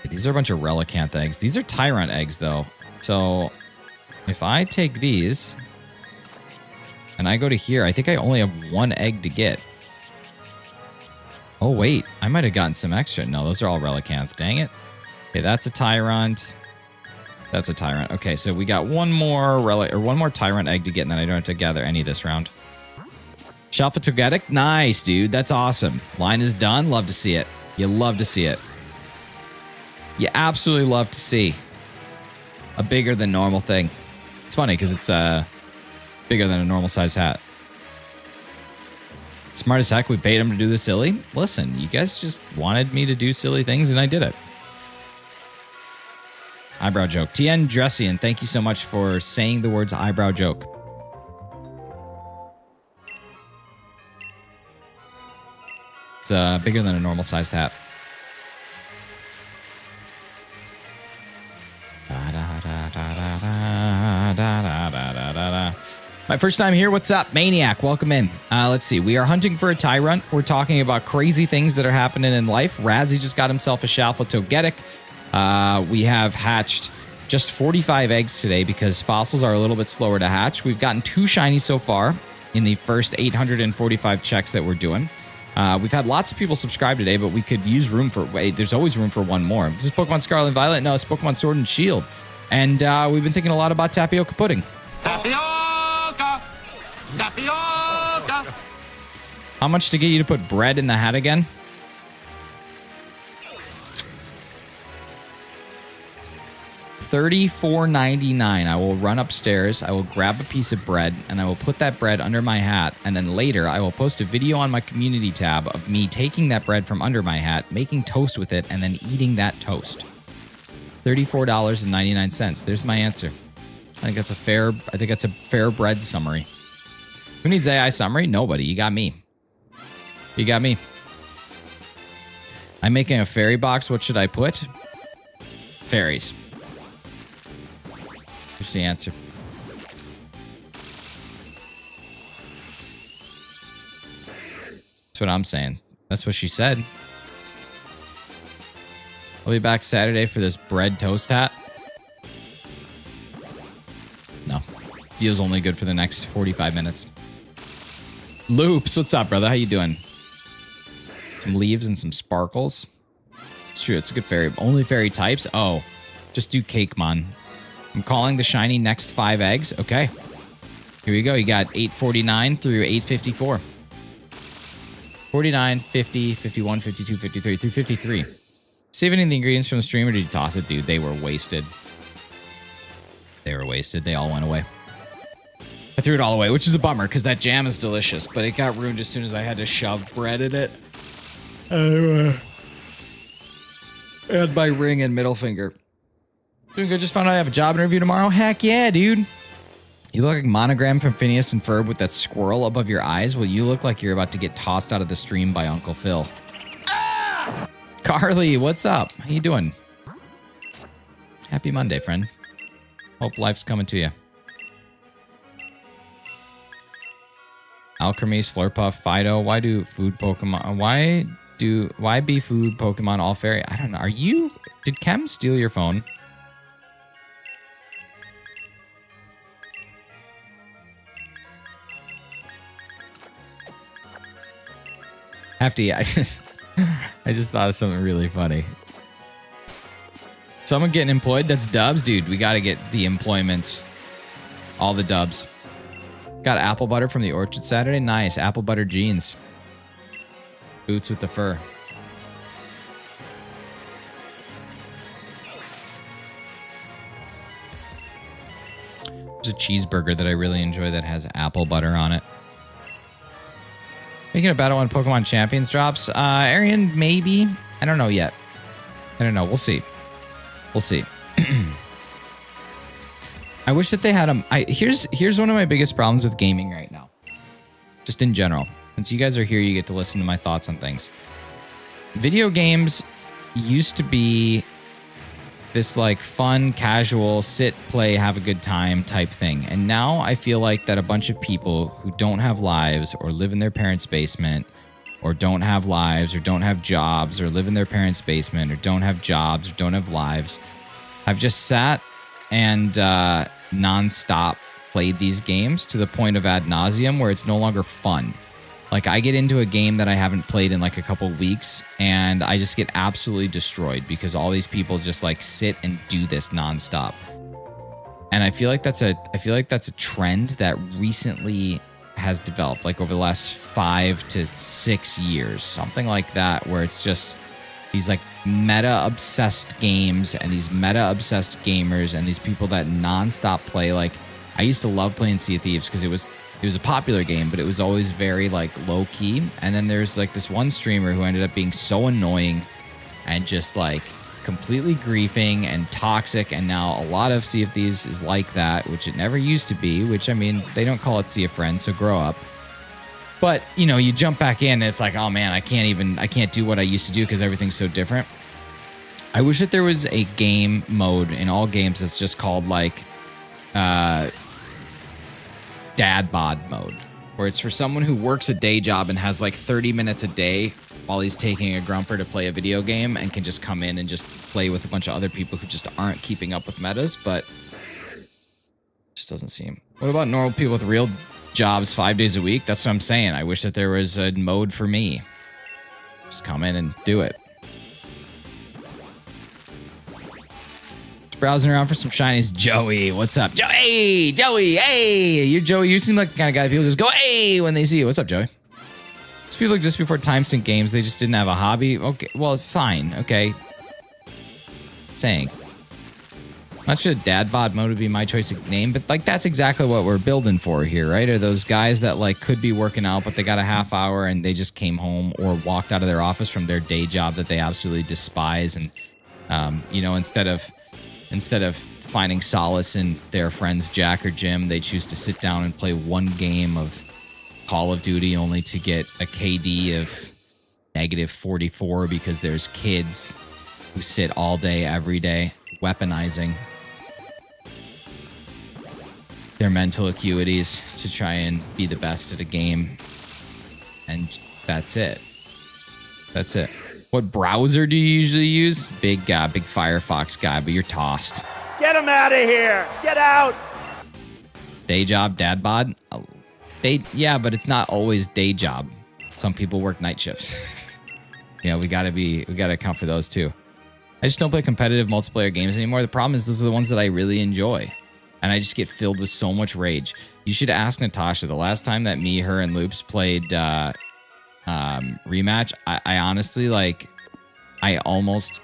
These are a bunch of Relicanth eggs. These are TYRUNT eggs, though. So if I take these and I go to here, I think I only have 1 egg to get. Oh, wait. I might have gotten some extra. No, those are all Relicanth. Dang it. Okay, that's a TYRUNT. That's a TYRUNT. Okay, so we got one more TYRUNT egg to get, and then I don't have to gather any this round. Shalfatogetic? Nice, dude. That's awesome. Line is done. Love to see it. You love to see it. You absolutely love to see a bigger than normal thing. It's funny because it's bigger than a normal size hat. Smart as heck, we paid him to do the silly. Listen, you guys just wanted me to do silly things and I did it. Eyebrow joke. TN Dressian, thank you so much for saying the words eyebrow joke. It's bigger than a normal sized hat. My first time here. What's up, Maniac? Welcome in. Let's see. We are hunting for a TYRUNT. We're talking about crazy things that are happening in life. Razzie just got himself a Shalfatogetic. We have hatched just 45 eggs today because fossils are a little bit slower to hatch. We've gotten 2 shinies so far in the first 845 checks that we're doing. We've had lots of people subscribe today, but we could use room for... Wait, there's always room for one more. Is this Pokemon Scarlet and Violet? No, it's Pokemon Sword and Shield. And we've been thinking a lot about tapioca pudding. Tapioca! Tapioca! How much to get you to put bread in the hat again? $34.99. I will run upstairs. I will grab a piece of bread and I will put that bread under my hat. And then later I will post a video on my community tab of me taking that bread from under my hat, making toast with it, and then eating that toast. $34.99. There's my answer. I think that's a fair bread summary. Who needs AI summary? Nobody. You got me. You got me. I'm making a fairy box. What should I put? Fairies. Here's the answer. That's what I'm saying. That's what she said. I'll be back Saturday for this bread toast hat. No. Deal's only good for the next 45 minutes. Loops, what's up, brother? How you doing? Some leaves and some sparkles. It's true, it's a good fairy. Only fairy types? Oh, just do Fakemon. I'm calling the shiny next 5 eggs. Okay. Here we go. You got 849 through 854. 49, 50, 51, 52, 53, through 53. Save any of the ingredients from the stream, or did you toss it? Dude, they were wasted. They were wasted. They all went away. I threw it all away, which is a bummer, because that jam is delicious, but it got ruined as soon as I had to shove bread in it. And my ring and middle finger. Doing good. Just found out I have a job interview tomorrow. Heck yeah, dude. You look like Monogram from Phineas and Ferb with that squirrel above your eyes. Well, you look like you're about to get tossed out of the stream by Uncle Phil. Ah! Carly, what's up? How you doing? Happy Monday, friend. Hope life's coming to you. Alchemy, Slurpuff, Fido. Why do food Pokemon? Why be food Pokemon all fairy? I don't know. Are you? Did Kem steal your phone? Hefty, I just thought of something really funny. Someone getting employed? That's dubs? Dude, we got to get the employments. All the dubs. Got apple butter from the orchard Saturday. Nice. Apple butter jeans. Boots with the fur. There's a cheeseburger that I really enjoy that has apple butter on it. Making a battle when Pokemon Champions drops. Arian, maybe. I don't know yet. I don't know. We'll see. We'll see. I wish that they had them. Here's one of my biggest problems with gaming right now. Just in general. Since you guys are here, you get to listen to my thoughts on things. Video games used to be this like fun, casual, sit, play, have a good time type thing. And now I feel like that a bunch of people who don't have lives or live in their parents' basement or don't have lives or don't have jobs or live in their parents' basement or don't have jobs or don't have lives have just sat and nonstop played these games to the point of ad nauseum where it's no longer fun. Like I get into a game that I haven't played in like a couple weeks and I just get absolutely destroyed because all these people just like sit and do this nonstop. And I feel like that's a trend that recently has developed like over the last 5 to 6 years, something like that, where it's just these like meta obsessed games and these meta obsessed gamers and these people that nonstop play. Like I used to love playing Sea of Thieves because it was a popular game, but it was always very like low key. And then there's like this one streamer who ended up being so annoying and just like completely griefing and toxic. And now a lot of Sea of Thieves is like that, which it never used to be, which I mean, they don't call it Sea of Friends, so grow up. But you know, you jump back in and it's like, oh man, I can't do what I used to do because everything's so different. I wish that there was a game mode in all games that's just called like, dad bod mode, where it's for someone who works a day job and has like 30 minutes a day while he's taking a grumper to play a video game and can just come in and just play with a bunch of other people who just aren't keeping up with metas, but just doesn't seem. What about normal people with real jobs 5 days a week? That's what I'm saying. I wish that there was a mode for me. Just come in and do it. Browsing around for some shinies. Joey, what's up? Joey, hey, you're Joey. You seem like the kind of guy people just go, hey, when they see you. What's up, Joey? These people just before time sync games, they just didn't have a hobby. Okay, well, fine. Okay. Saying. Not sure dad bod mode would be my choice of name, but like that's exactly what we're building for here, right? Are those guys that like could be working out, but they got a half hour and they just came home or walked out of their office from their day job that they absolutely despise. And, you know, instead of finding solace in their friends Jack or Jim, they choose to sit down and play one game of Call of Duty only to get a KD of -44 because there's kids who sit all day, every day, weaponizing their mental acuities to try and be the best at a game. And that's it. That's it. What browser do you usually use? Big Firefox guy, but you're tossed. Get him out of here. Get out. Day job, dad bod? Yeah, but it's not always day job. Some people work night shifts. You know, we gotta account for those too. I just don't play competitive multiplayer games anymore. The problem is those are the ones that I really enjoy. And I just get filled with so much rage. You should ask Natasha. The last time that me, her, and Loops played rematch, I honestly, like, I almost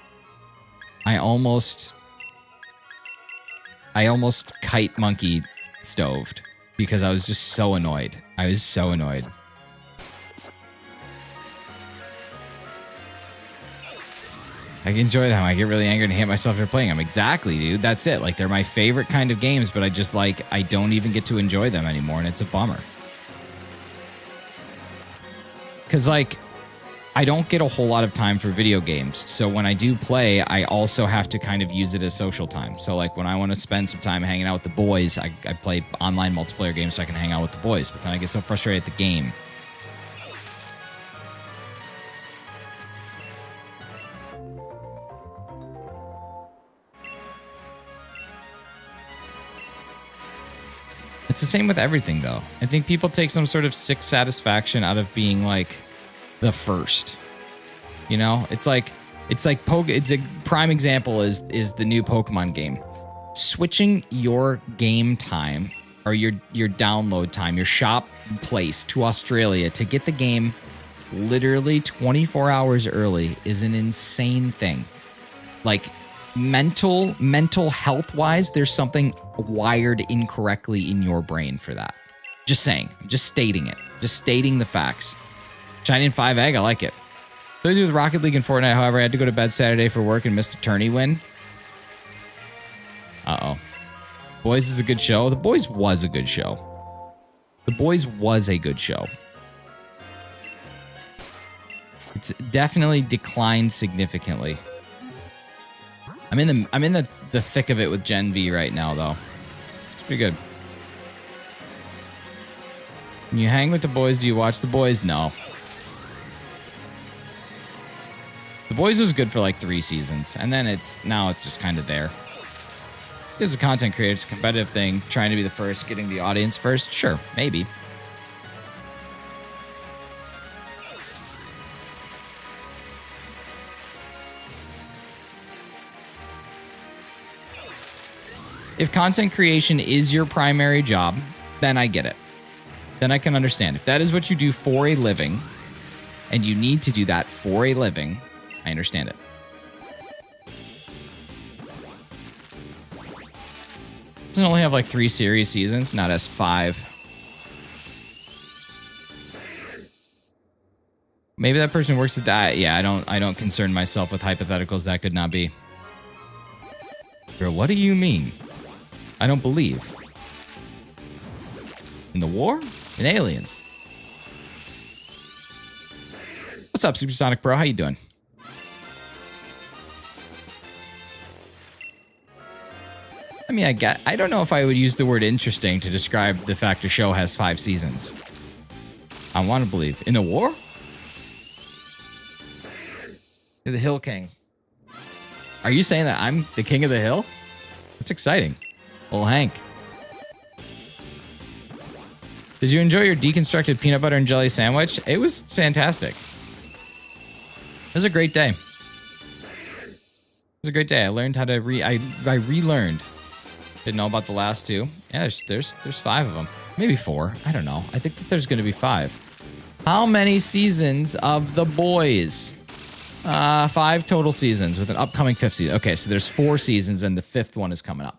kite monkey stoved because I was just so annoyed. I was so annoyed. I enjoy them. I get really angry and hate myself for playing them. Exactly, dude. That's it. Like, they're my favorite kind of games, but I just, like, I don't even get to enjoy them anymore, and it's a bummer. Because, like, I don't get a whole lot of time for video games. So when I do play, I also have to kind of use it as social time. So, like, when I want to spend some time hanging out with the boys, I play online multiplayer games so I can hang out with the boys. But then I get so frustrated at the game. It's the same with everything, though. I think people take some sort of sick satisfaction out of being, like, the first. You know? It's a prime example is the new Pokemon game. Switching your game time or your download time, your shop place to Australia to get the game literally 24 hours early is an insane thing. Like, mental health wise, there's something wired incorrectly in your brain for that. Just saying. I'm just stating it. Just stating the facts. Shiny and 5 egg, I like it. So I do with Rocket League and Fortnite, however, I had to go to bed Saturday for work and missed a tourney win. Uh-oh. Boys is a good show. The Boys was a good show. The Boys was a good show. It's definitely declined significantly. I'm in the thick of it with Gen V right now, though. It's pretty good. When you hang with the boys, do you watch the boys? No. The Boys was good for like 3 seasons, and then now it's just kind of there. As a content creator, it's a competitive thing. Trying to be the first, getting the audience first. Sure, maybe. If content creation is your primary job, then I get it. Then I can understand. If that is what you do for a living, and you need to do that for a living, I understand it. Doesn't only have like 3 series seasons, not as 5. Maybe that person works at that. Yeah, I don't concern myself with hypotheticals that could not be. Girl, what do you mean? I don't believe. In the war? In aliens? What's up, Supersonic Pro? How you doing? I mean, I don't know if I would use the word interesting to describe the fact a show has 5 seasons. I want to believe. In the war? You're the Hill King. Are you saying that I'm the king of the hill? That's exciting. Old Hank. Did you enjoy your deconstructed peanut butter and jelly sandwich? It was fantastic. It was a great day. It was a great day. I learned how to I relearned. Didn't know about the last 2. Yeah, there's 5 of them. Maybe 4. I don't know. I think that there's going to be 5. How many seasons of The Boys? 5 total seasons with an upcoming 5th season. Okay, so there's 4 seasons and the 5th one is coming up.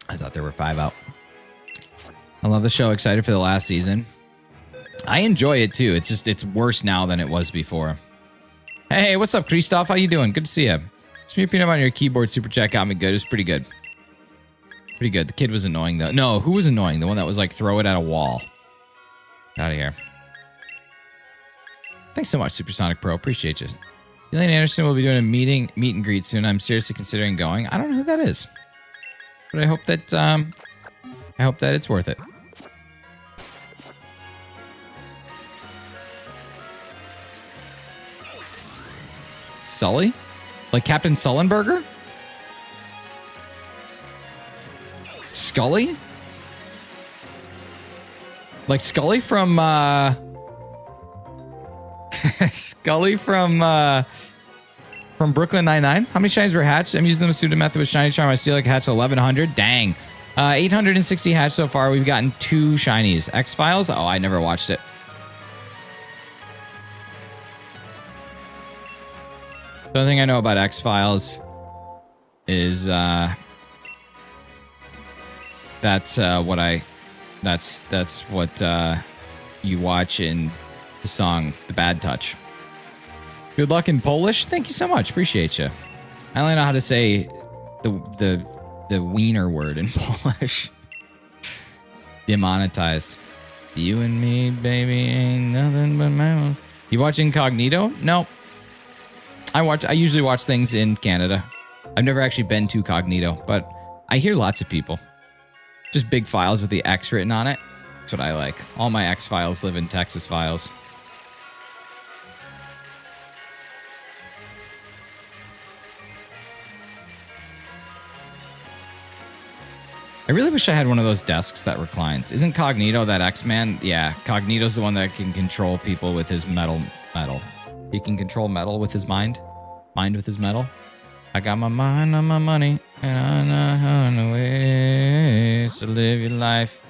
I thought there were 5 out. I love the show. Excited for the last season. I enjoy it too. It's just, it's worse now than it was before. Hey, what's up, Christoph? How you doing? Good to see you. Smear peanut butter on your keyboard super chat got me good. It's pretty good. Pretty good. The kid was annoying, though. No, who was annoying? The one that was like, throw it at a wall. Get out of here. Thanks so much, Supersonic Pro. Appreciate you. Elaine Anderson will be doing a meet and greet soon. I'm seriously considering going. I don't know who that is. But I hope that it's worth it. Sully? Like Captain Sullenberger? Scully? Like Scully from Scully from Brooklyn Nine-Nine. How many shinies were hatched? I'm using the student method with shiny charm. I steal like hatch 1100. Dang. 860 hatched so far. We've gotten 2 shinies. X-Files? Oh, I never watched it. The only thing I know about X-Files is that's what you watch in the song The Bad Touch. Good luck in Polish. Thank you so much. Appreciate you. I only know how to say the wiener word in Polish. Demonetized. You and me, baby, ain't nothing but mammals. You watch Incognito? Nope. I usually watch things in Canada. I've never actually been to Cognito, but I hear lots of people. Just big files with the X written on it. That's what I like. All my X files live in Texas files. I really wish I had one of those desks that reclines. Isn't Cognito that X-Man? Yeah, Cognito's the one that can control people with his metal. He can control metal with his mind. Mind with his metal. I got my mind on my money, and I know how to ways to live your life.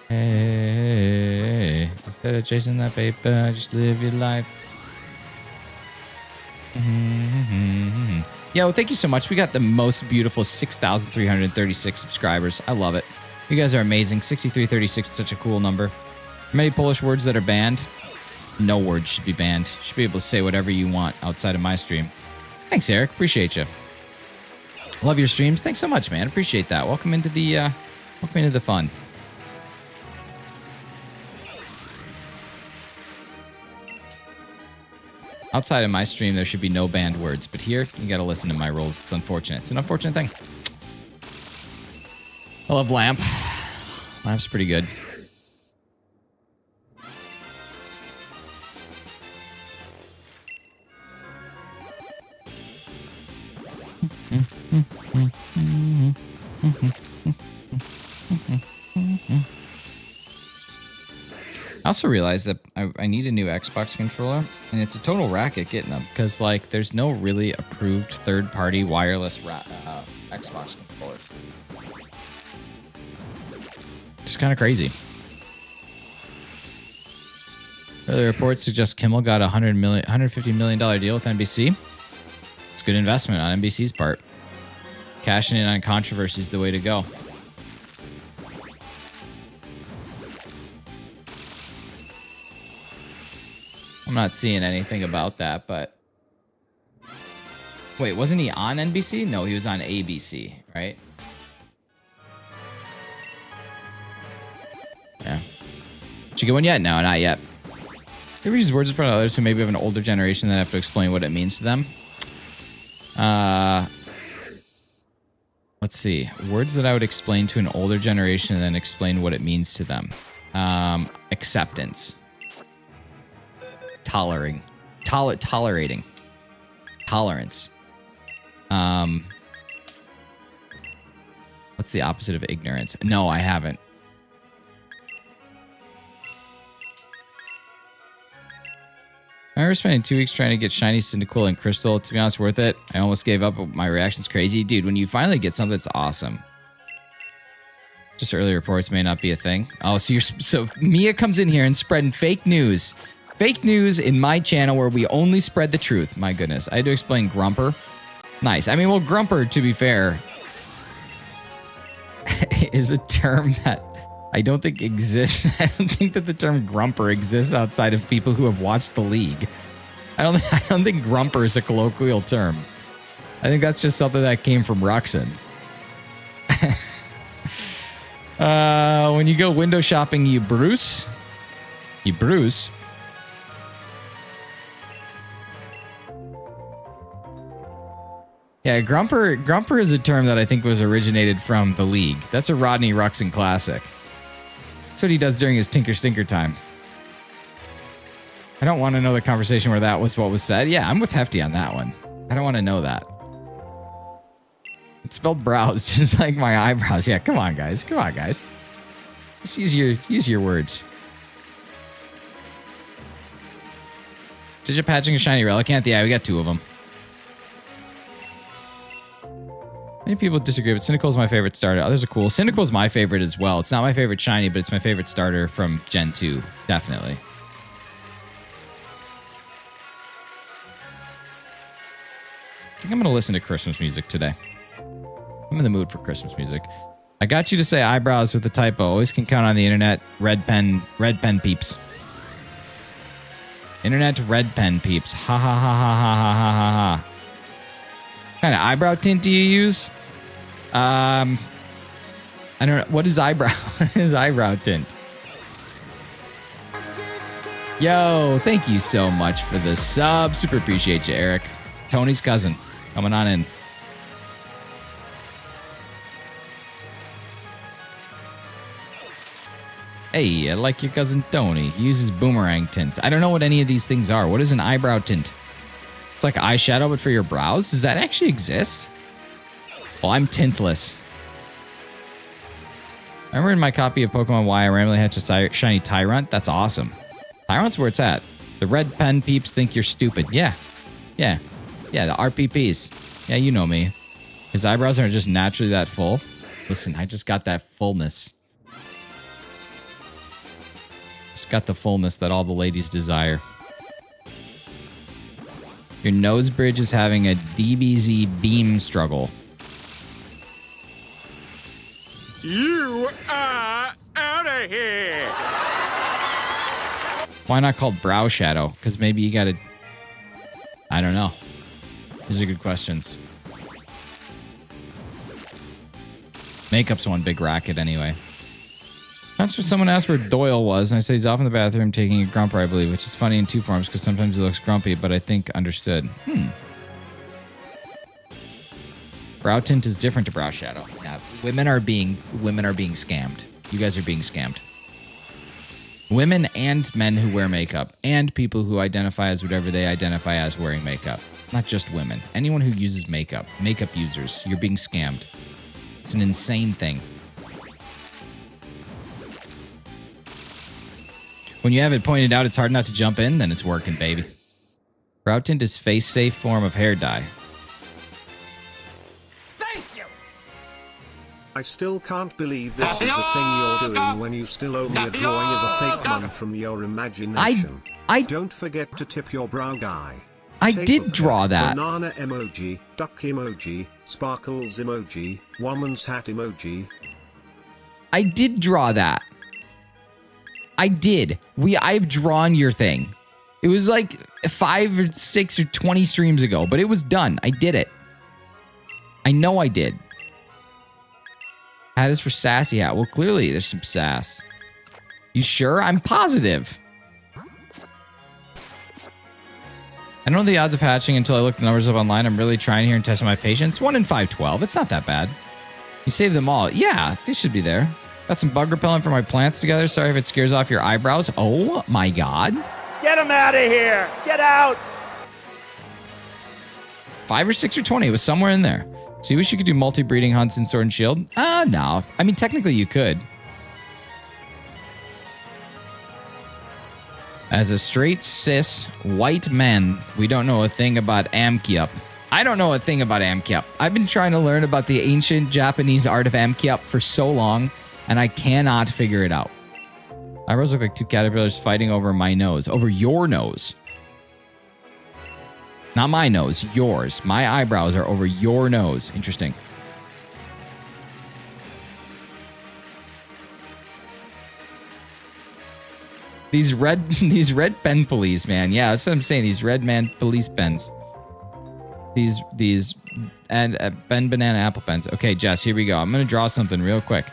Hey, instead of chasing that paper, just live your life. Yo, thank you so much. We got the most beautiful 6,336 subscribers. I love it. You guys are amazing. 6,336 is such a cool number. Many Polish words that are banned. No words should be banned. You should be able to say whatever you want outside of my stream. Thanks, Eric. Appreciate you. Love your streams. Thanks so much, man. Appreciate that. Welcome into the fun. Outside of my stream, there should be no banned words, but here, you gotta listen to my rules. It's unfortunate. It's an unfortunate thing. I love Lamp. Lamp's pretty good. I also realized that I need a new Xbox controller, and it's a total racket getting them because, like, there's no really approved third-party wireless Xbox controller. It's kind of crazy. Early reports suggest Kimmel got a $150 million deal with NBC. It's a good investment on NBC's part. Cashing in on controversy is the way to go. I'm not seeing anything about that, but... Wait, wasn't he on NBC? No, he was on ABC, right? Yeah. Did you get one yet? No, not yet. You ever use words in front of others who maybe have an older generation that have to explain what it means to them? Let's see. Words that I would explain to an older generation and then explain what it means to them. Acceptance. Tolerating. Tolerance. What's the opposite of ignorance? No, I haven't. I remember spending 2 weeks trying to get shiny Cyndaquil and Crystal. To be honest, worth it. I almost gave up, but my reaction's crazy. Dude, when you finally get something that's awesome. Just early reports may not be a thing. Oh, so Mia comes in here and spreading fake news. Fake news in my channel where we only spread the truth. My goodness. I had to explain Grumper. Nice. I mean, well, Grumper, to be fair, is a term that I don't think exists. I don't think that the term Grumper exists outside of people who have watched the league. I don't think Grumper is a colloquial term. I think that's just something that came from Ruxin. When you go window shopping, you Bruce. You Bruce. Yeah, Grumper is a term that I think was originated from the League. That's a Rodney Ruxin classic. That's what he does during his Tinker Stinker time. I don't want to know the conversation where that was what was said. Yeah, I'm with Hefty on that one. I don't want to know that. It's spelled brows, just like my eyebrows. Yeah, come on, guys. Come on, guys. Just use your words. Digipatching a shiny Relicanth? Yeah, we got 2 of them. Many people disagree, but Cynical's my favorite starter. Others are cool. Cynical's my favorite as well. It's not my favorite shiny, but it's my favorite starter from Gen 2. Definitely. I think I'm going to listen to Christmas music today. I'm in the mood for Christmas music. I got you to say eyebrows with a typo. Always can count on the internet. Red pen peeps. Internet red pen peeps. Ha ha ha ha ha ha ha ha ha. What kind of eyebrow tint do you use? I don't know. What is eyebrow? What is eyebrow tint? Yo, thank you so much for the sub. Super appreciate you, Eric. Tony's cousin. Coming on in. Hey, I like your cousin Tony. He uses boomerang tints. I don't know what any of these things are. What is an eyebrow tint? It's like eyeshadow, but for your brows? Does that actually exist? Well, I'm tintless. I remember in my copy of Pokemon Y, I randomly hatched a shiny TYRUNT. That's awesome. TYRUNT's where it's at. The red pen peeps think you're stupid. Yeah. Yeah. Yeah, the RPPs. Yeah, you know me. His eyebrows are just naturally that full. Listen, I just got that fullness. Just got the fullness that all the ladies desire. Your nose bridge is having a DBZ beam struggle. You are out of here. Why not called brow shadow? Because maybe you gotta... I don't know. These are good questions. Makeup's one big racket anyway. That's what someone asked where Doyle was, and I said he's off in the bathroom taking a grumper, I believe, which is funny in 2 forms because sometimes he looks grumpy, but I think understood. Brow tint is different to brow shadow. Now, women are being scammed. You guys are being scammed. Women and men who wear makeup, and people who identify as whatever they identify as wearing makeup. Not just women. Anyone who uses makeup. Makeup users. You're being scammed. It's an insane thing. When you have it pointed out, it's hard not to jump in, then it's working, baby. Brow tint is face-safe form of hair dye. Thank you. I still can't believe this is a thing you're doing when you still owe me a drawing of a fakemon from your imagination. Don't forget to tip your brow guy. I did draw that. Banana emoji, duck emoji, sparkles emoji, woman's hat emoji. I did draw that. I did. I've drawn your thing. It was like 5 or 6 or 20 streams ago, but it was done. I did it. I know I did. Hat is for sassy hat. Well, clearly there's some sass. You sure? I'm positive. I don't know the odds of hatching until I look the numbers up online. I'm really trying here and testing my patience. 1 in 512. It's not that bad. You save them all. Yeah, they should be there. Got some bug repellent for my plants together. Sorry if it scares off your eyebrows. Oh my god. Get him out of here. Get out. 5 or 6 or 20. It was somewhere in there. So you wish you could do multi-breeding hunts in Sword and Shield? No. I mean, technically you could. As a straight, cis, white man, we don't know a thing about Amkyup. I don't know a thing about Amkyup. I've been trying to learn about the ancient Japanese art of Amkyup for so long, and I cannot figure it out. Eyebrows look like 2 caterpillars fighting over my nose. Over your nose. Not my nose, yours. My eyebrows are over your nose. Interesting. These red pen police, man. Yeah, that's what I'm saying. These red man police pens. These and Ben Banana Apple pens. Okay, Jess, here we go. I'm gonna draw something real quick.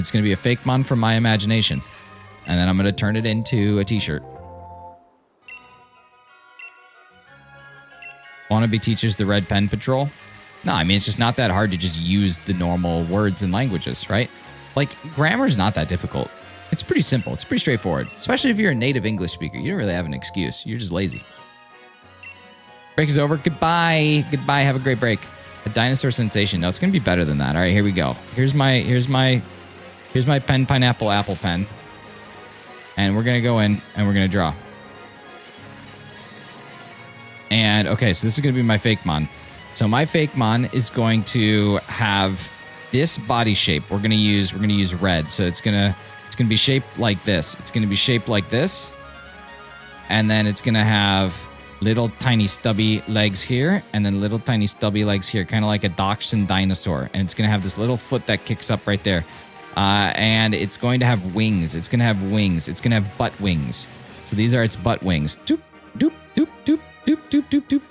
it's going to be a fakemon from my imagination. And then I'm going to turn it into a t-shirt. Wannabe teaches the Red Pen Patrol? No, I mean, it's just not that hard to just use the normal words and languages, right? Like, grammar's not that difficult. It's pretty simple. It's pretty straightforward. Especially if you're a native English speaker. You don't really have an excuse. You're just lazy. Break is over. Goodbye. Goodbye. Have a great break. A dinosaur sensation. No, it's going to be better than that. All right, here we go. Here's my pen, pineapple, apple pen. And we're going to go in and we're going to draw. And okay, so this is going to be my fakemon. So my fakemon is going to have this body shape. We're going to use red. So it's going to be shaped like this. It's going to be shaped like this. And then it's going to have little tiny stubby legs here and then little tiny stubby legs here, kind of like a dachshund dinosaur. And it's going to have this little foot that kicks up right there. And it's going to have wings. It's going to have wings. It's going to have butt wings. So these are its butt wings. Doop, doop, doop, doop, doop, doop, doop, doop.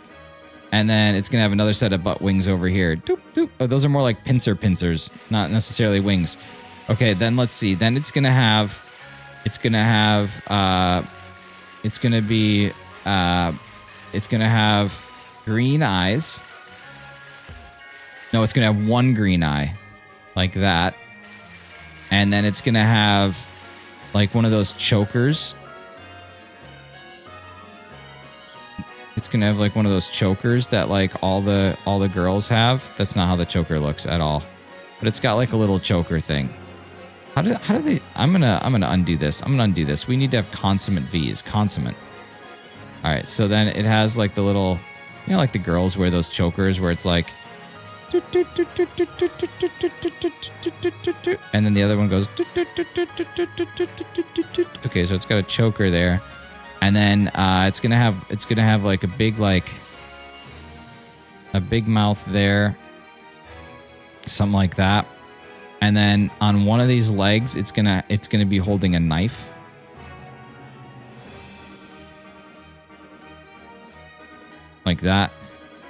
And then it's going to have another set of butt wings over here. Doop, doop. Oh, those are more like pincers, not necessarily wings. Okay, then let's see. Then it's going to have green eyes. No, it's going to have one green eye like that. And then it's going to have like one of those chokers. It's going to have like one of those chokers that like all the girls have. That's not how the choker looks at all. But it's got like a little choker thing. How do they I'm going to undo this. I'm going to undo this. We need to have consummate V's. Consummate. All right, so then it has like the little, you know, like the girls wear those chokers where it's like, and then the other one goes, okay, so it's got a choker there, and then it's gonna have like a big mouth there, something like that, and then on one of these legs, it's gonna be holding a knife. Like that.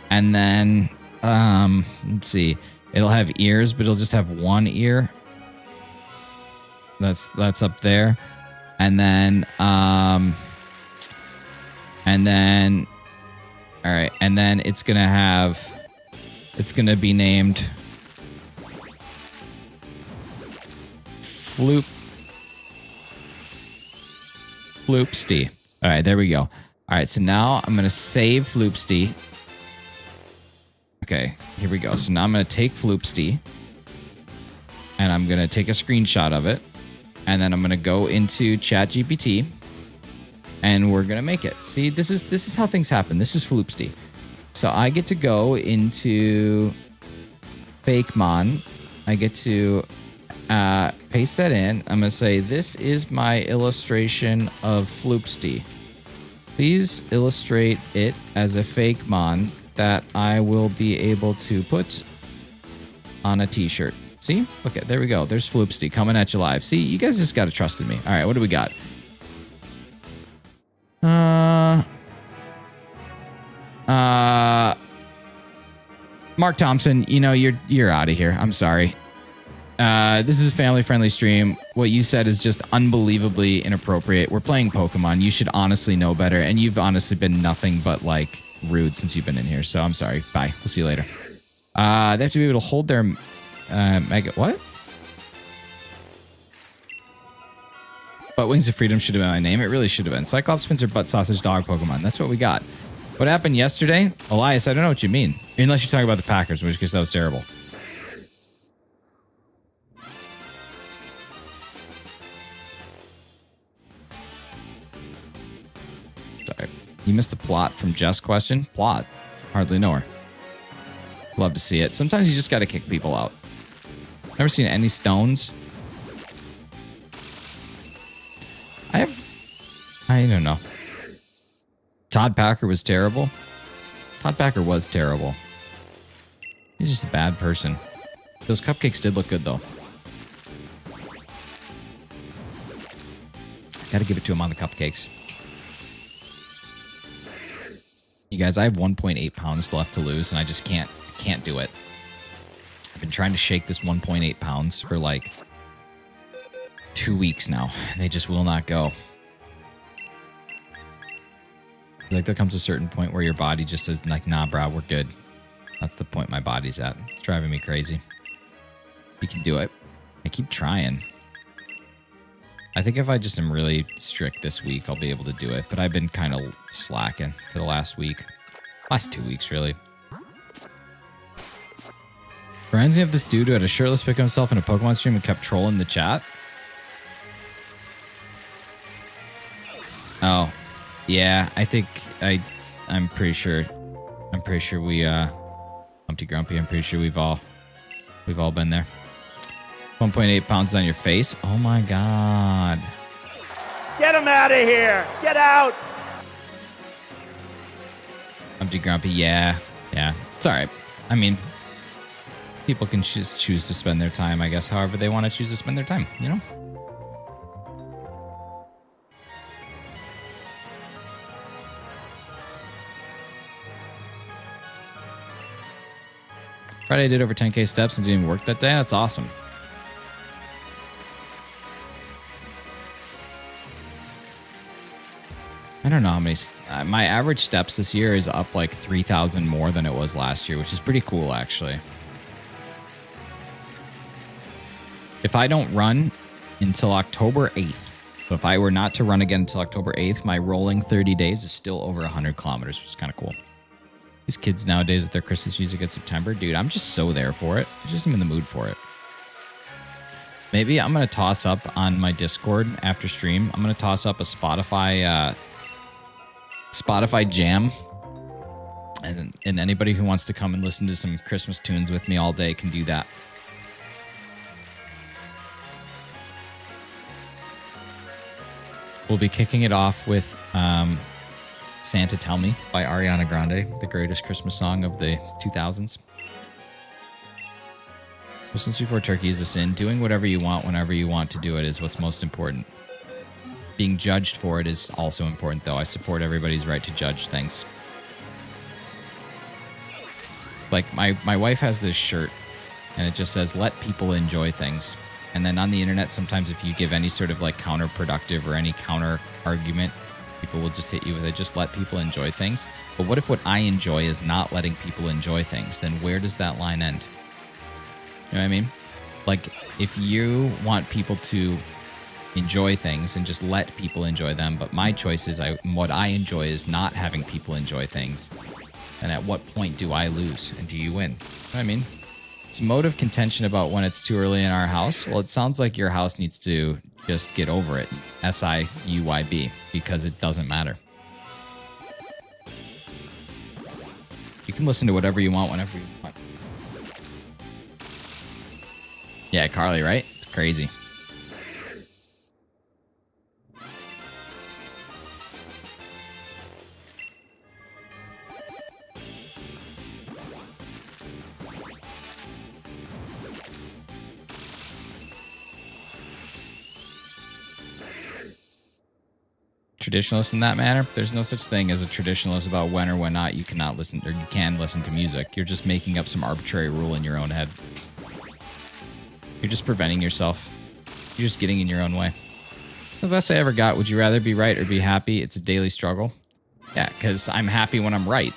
And then let's see, it'll have ears, but it'll just have one ear. That's up there. And then all right, and then it's gonna be named Floopsty. All right, there we go. All right, so now I'm going to save Floopsty. Okay, here we go. So now I'm going to take Floopsty, and I'm going to take a screenshot of it, and then I'm going to go into ChatGPT, and we're going to make it. See, this is how things happen. This is Floopsty. So I get to go into fakemon. I get to paste that in. I'm going to say, this is my illustration of Floopsty. Please illustrate it as a fakemon that I will be able to put on a t-shirt. See? Okay, there we go. There's Floopsty coming at you live. See, you guys just got to trust in me. All right, what do we got? Mark Thompson, you know, you're out of here. I'm sorry. This is a family-friendly stream. What you said is just unbelievably inappropriate. We're playing Pokemon. You should honestly know better, and you've honestly been nothing but, like, rude since you've been in here, so I'm sorry. Bye. We'll see you later. They have to be able to hold their... mega... What? Butt Wings of Freedom should have been my name. It really should have been. Cyclops Pincer Butt Sausage Dog Pokemon. That's what we got. What happened yesterday? Elias, I don't know what you mean. Unless you're talking about the Packers, in which case that was terrible. You missed the plot from Jess' question? Plot? Hardly know her. Love to see it. Sometimes you just got to kick people out. Never seen any stones? I don't know. Todd Packer was terrible. Todd Packer was terrible. He's just a bad person. Those cupcakes did look good, though. Gotta give it to him on the cupcakes. You guys, I have 1.8 pounds left to lose, and I just can't do it. I've been trying to shake this 1.8 pounds for like 2 weeks now. And they just will not go. Like there comes a certain point where your body just says like, nah, bro, we're good. That's the point my body's at. It's driving me crazy. You can do it. I keep trying. I think if I just am really strict this week, I'll be able to do it. But I've been kind of slacking for the last week. Last 2 weeks, really. Reminds me of this dude who had a shirtless pic of himself in a Pokemon stream and kept trolling the chat. Oh. Yeah, I think I'm pretty sure we Humpty Grumpy, I'm pretty sure we've all been there. 1.8 pounds on your face. Oh my god. Get him out of here. Get out. Humpty Grumpy, yeah. Yeah. It's alright. I mean, people can just choose to spend their time, I guess, however they want to choose to spend their time, you know? Friday I did over 10K steps and didn't even work that day. That's awesome. I don't know how many... my average steps this year is up like 3,000 more than it was last year, which is pretty cool, actually. If I don't run until October 8th, so if I were not to run again until October 8th, my rolling 30 days is still over 100 kilometers, which is kind of cool. These kids nowadays with their Christmas music in September, dude, I'm just so there for it. I'm just in the mood for it. Maybe I'm going to toss up on my Discord after stream. I'm going to toss up a Spotify jam. And anybody who wants to come and listen to some Christmas tunes with me all day can do that. We'll be kicking it off with Santa Tell Me by Ariana Grande, the greatest Christmas song of the 2000s. Christmas before turkey is a sin. Doing whatever you want whenever you want to do it is what's most important. Being judged for it is also important, though. I support everybody's right to judge things. Like, my wife has this shirt, and it just says, let people enjoy things. And then on the internet, sometimes if you give any sort of like counterproductive or any counter argument, people will just hit you with it. Just let people enjoy things. But what if what I enjoy is not letting people enjoy things? Then where does that line end? You know what I mean? Like, if you want people to enjoy things and just let people enjoy them, but my choice is what I enjoy is not having people enjoy things, then at what point do I lose and do you win? You know what I mean? It's a mode of contention about when it's too early in our house. Well, it sounds like your house needs to just get over it. SIUYB, because it doesn't matter. You can listen to whatever you want whenever you want. Yeah, Carly, right? It's crazy. Traditionalist in that manner, there's no such thing as a traditionalist about when or when not you cannot listen or you can listen to music. You're just making up some arbitrary rule in your own head. You're just preventing yourself. You're just getting in your own way. The best I ever got, would you rather be right or be happy? It's a daily struggle. Yeah, because I'm happy when I'm right.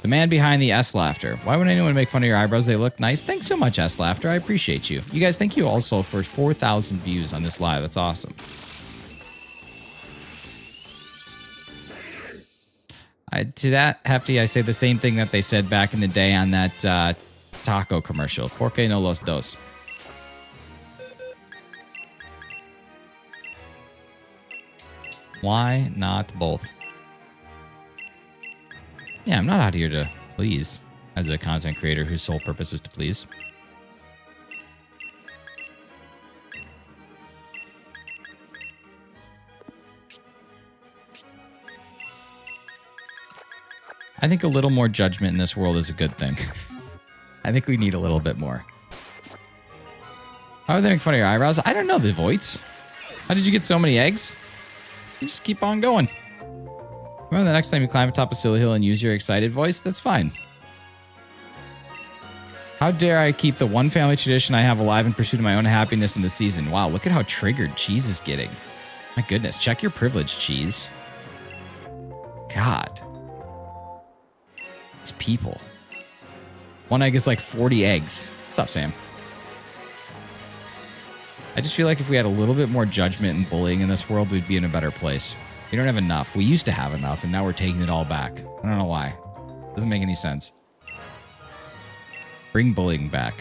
The man behind the S laughter. Why would anyone make fun of your eyebrows? They look nice. Thanks so much, S laughter. I appreciate you. You guys, thank you also for 4,000 views on this live. That's awesome. To that, Hefty, I say the same thing that they said back in the day on that taco commercial. ¿Por qué no los dos? Why not both? Yeah, I'm not out here to please as a content creator whose sole purpose is to please. I think a little more judgment in this world is a good thing. I think we need a little bit more. How are they making fun of your eyebrows? I don't know, the Voights. How did you get so many eggs? You just keep on going. Remember the next time you climb atop a silly hill and use your excited voice? That's fine. How dare I keep the one family tradition I have alive in pursuit of my own happiness in the season? Wow, look at how triggered Cheese is getting. My goodness, check your privilege, Cheese. God. It's people. One egg is like 40 eggs. What's up, Sam? I just feel like if we had a little bit more judgment and bullying in this world, we'd be in a better place. We don't have enough. We used to have enough, and now we're taking it all back. I don't know why. Doesn't make any sense. Bring bullying back.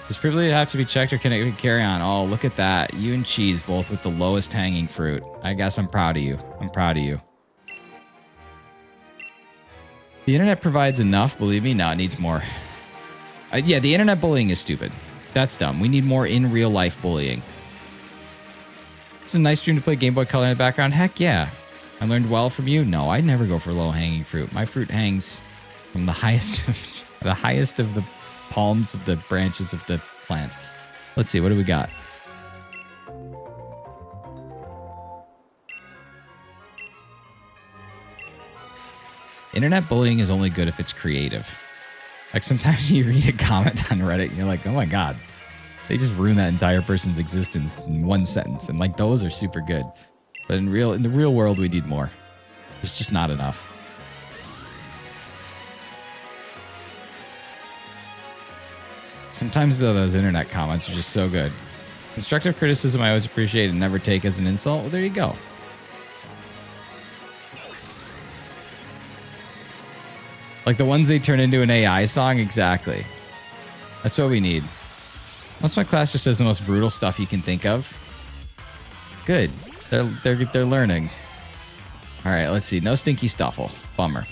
Does privilege have to be checked or can it carry on? Oh, look at that. You and Cheese both with the lowest hanging fruit. I guess I'm proud of you. I'm proud of you. The internet provides enough. Believe me, no, it needs more. Yeah, the internet bullying is stupid. That's dumb. We need more in real life bullying. It's a nice stream to play Game Boy Color in the background. Heck yeah. I learned well from you. No, I'd never go for low hanging fruit. My fruit hangs from the highest of the palms of the branches of the plant. Let's see, what do we got? Internet bullying is only good if it's creative. Like sometimes you read a comment on Reddit and you're like, oh my God, they just ruined that entire person's existence in one sentence. And like those are super good. But in the real world, we need more. There's just not enough. Sometimes, though, those internet comments are just so good. Constructive criticism I always appreciate and never take as an insult. Well, there you go. Like the ones they turn into an AI song? Exactly. That's what we need. Most of my class just says the most brutal stuff you can think of. Good. They're learning. All right, let's see. No stinky stuffle. Bummer.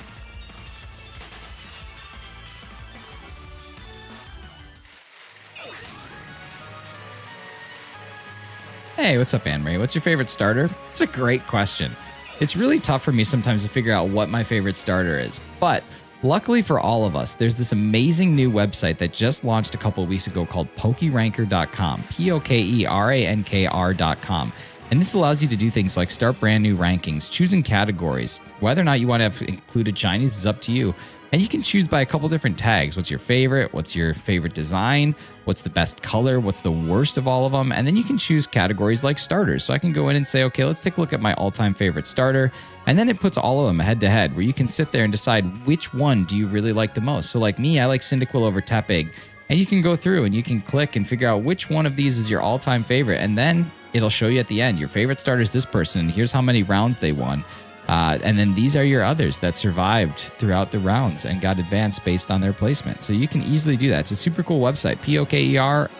Hey, what's up, Anne-Marie? What's your favorite starter? It's a great question. It's really tough for me sometimes to figure out what my favorite starter is. But luckily for all of us, there's this amazing new website that just launched a couple of weeks ago called pokeranker.com. Pokeranker.com. And this allows you to do things like start brand new rankings, choosing categories. Whether or not you want to have included Chinese is up to you. And you can choose by a couple different tags. What's your favorite? What's your favorite design? What's the best color? What's the worst of all of them? And then you can choose categories like starters. So I can go in and say, okay, let's take a look at my all-time favorite starter. And then it puts all of them head to head where you can sit there and decide which one do you really like the most. So like me, I like Cyndaquil over Tepig. And you can go through and you can click and figure out which one of these is your all-time favorite. And then it'll show you at the end, your favorite starter is this person. And here's how many rounds they won. And then these are your others that survived throughout the rounds and got advanced based on their placement. So you can easily do that. It's a super cool website,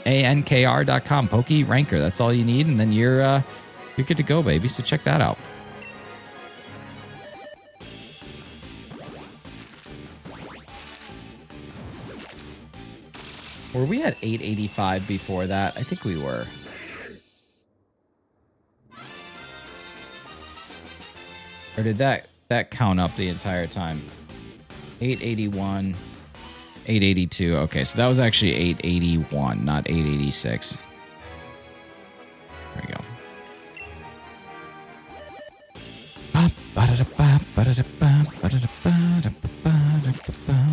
pokeranker.com, Poke Ranker. That's all you need. And then you're good to go, baby. So check that out. Were we at 885 before that? I think we were. Or did that count up the entire time? 881, 882. Okay, so that was actually 881, not 886. There we go.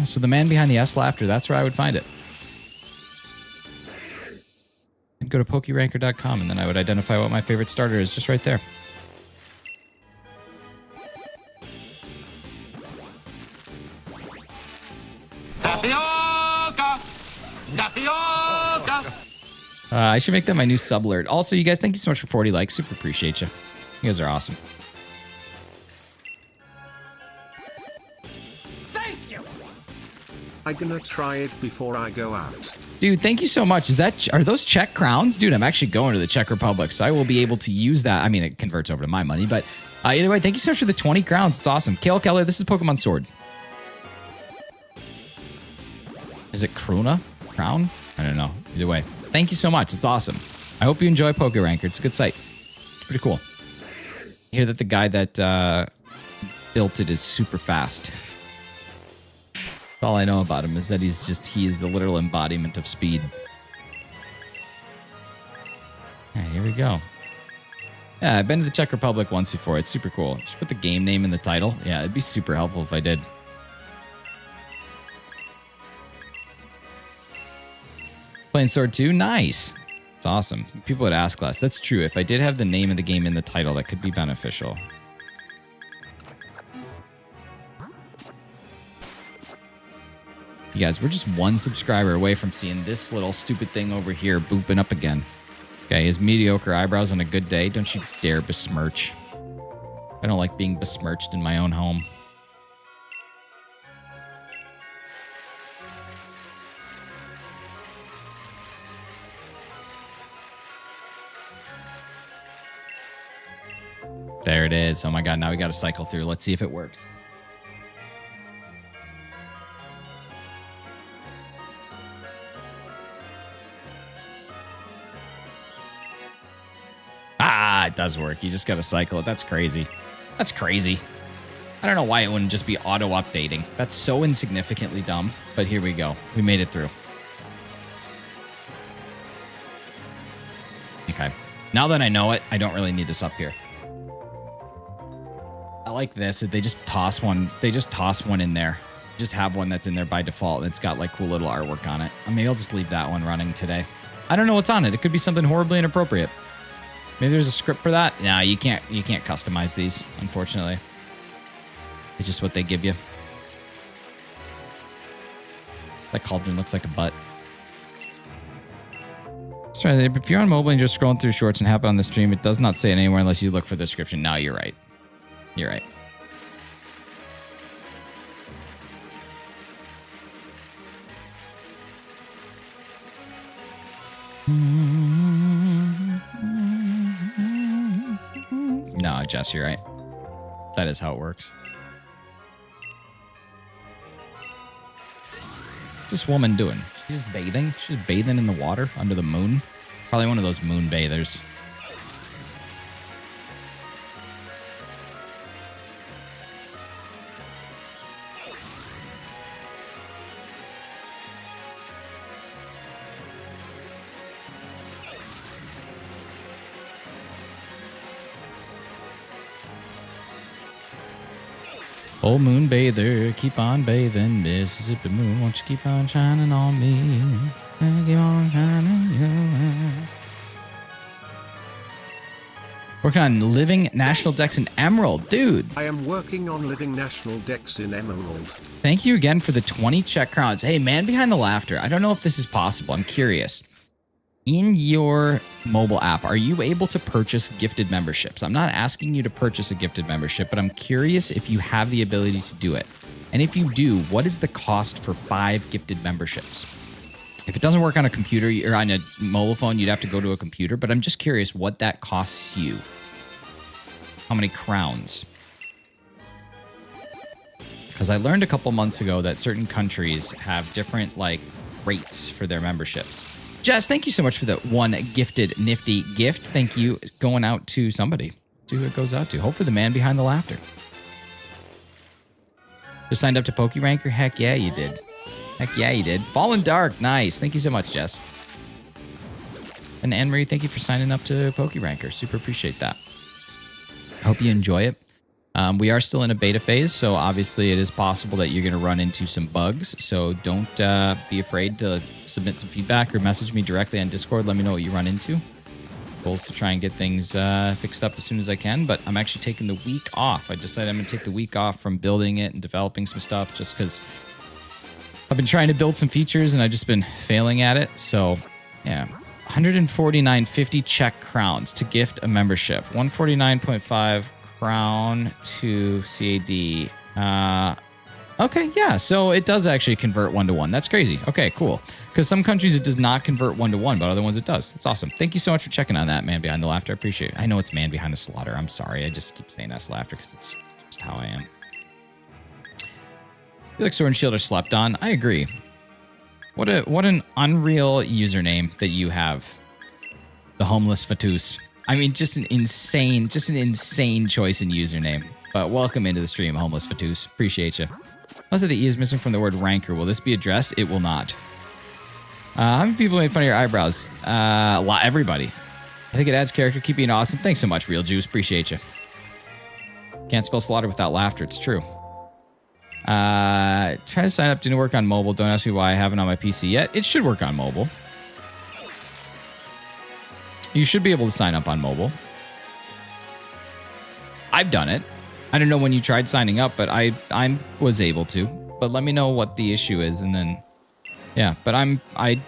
So the man behind the S laughter, that's where I would find it. I'd go to pokeranker.com and then I would identify what my favorite starter is just right there. Tapioca! Tapioca! I should make that my new sub alert. Also, you guys, thank you so much for 40 likes. Super appreciate you. You guys are awesome. Thank you! I'm gonna try it before I go out. Dude, thank you so much. Are those Czech crowns? Dude, I'm actually going to the Czech Republic, so I will be able to use that. I mean, it converts over to my money, but either way, thank you so much for the 20 crowns. It's awesome. Kale Keller, this is Pokemon Sword. Is it Krona? Crown? I don't know. Either way, thank you so much. It's awesome. I hope you enjoy PokeRanker. It's a good site. It's pretty cool. I hear that the guy that built it is super fast. All I know about him is that he is the literal embodiment of speed. Yeah, here we go. Yeah, I've been to the Czech Republic once before. It's super cool. Just put the game name in the title. Yeah, it'd be super helpful if I did. Playing Sword 2? Nice. It's awesome. People would ask less. That's true. If I did have the name of the game in the title, that could be beneficial. You guys, we're just one subscriber away from seeing this little stupid thing over here booping up again. Okay, his mediocre eyebrows on a good day. Don't you dare besmirch. I don't like being besmirched in my own home. There it is. Oh my god, now we got to cycle through. Let's see if it works. Ah, it does work. You just got to cycle it. That's crazy. That's crazy. I don't know why it wouldn't just be auto-updating. That's so insignificantly dumb. But here we go. We made it through. Okay. Now that I know it, I don't really need this up here. I like this. They just toss one. They just toss one in there. Just have one that's in there by default. And it's got like cool little artwork on it. Maybe I'll just leave that one running today. I don't know what's on it. It could be something horribly inappropriate. Maybe there's a script for that. Nah, you can't customize these, unfortunately. It's just what they give you. That cauldron looks like a butt. Let's try it. If you're on mobile and you're just scrolling through shorts and happen on the stream, it does not say it anywhere unless you look for the description. No, you're right. You're right. No, Jess, you're right. That is how it works. What's this woman doing? She's bathing? She's bathing in the water under the moon? Probably one of those moon bathers. Old moon bather, keep on bathing, Mississippi moon, won't you keep on shining on me? Keep on shining you. Working on living national decks in Emerald, dude. I am working on living national decks in Emerald. Thank you again for the 20 Czech crowns. Hey, man behind the laughter. I don't know if this is possible. I'm curious. In your mobile app, are you able to purchase gifted memberships? I'm not asking you to purchase a gifted membership, but I'm curious if you have the ability to do it. And if you do, what is the cost for 5 gifted memberships? If it doesn't work on a computer or on a mobile phone, you'd have to go to a computer, but I'm just curious what that costs you. How many crowns? Because I learned a couple months ago that certain countries have different like rates for their memberships. Jess, thank you so much for the one gifted nifty gift. Thank you. Going out to somebody. See who it goes out to. Hopefully the man behind the laughter. Just signed up to PokeRanker? Heck yeah, you did. Heck yeah, you did. Fallen Dark. Nice. Thank you so much, Jess. And Anne-Marie, thank you for signing up to PokeRanker. Super appreciate that. I hope you enjoy it. We are still in a beta phase, so obviously it is possible that you're going to run into some bugs. So don't be afraid to submit some feedback or message me directly on Discord. Let me know what you run into. Goal is to try and get things fixed up as soon as I can, but I'm actually taking the week off. I decided I'm going to take the week off from building it and developing some stuff just because I've been trying to build some features and I've just been failing at it. So, yeah. 149.50 Czech crowns to gift a membership. 149.5 crown to CAD. Okay, yeah, so it does actually convert 1-to-1. That's crazy. Okay, cool. Because some countries it does not convert 1-to-1, but other ones it does. That's awesome. Thank you so much for checking on that, man behind the laughter. I appreciate it. I know it's man behind the slaughter. I'm sorry. I just keep saying that's laughter because it's just how I am. I feel like Sword and Shield are slept on. I agree. What an unreal username that you have. The Homeless Fatus. I mean, just an insane choice in username. But welcome into the stream, Homeless Fatus. Appreciate you. Also, the E is missing from the word ranker. Will this be addressed? It will not. How many people made fun of your eyebrows? Everybody. I think it adds character. Keep being awesome. Thanks so much, Real Juice. Appreciate you. Can't spell slaughter without laughter. It's true. Try to sign up. Didn't work on mobile. Don't ask me why I haven't on my PC yet. It should work on mobile. You should be able to sign up on mobile. I've done it. I don't know when you tried signing up, but I was able to. But let me know what the issue is, and then yeah. But I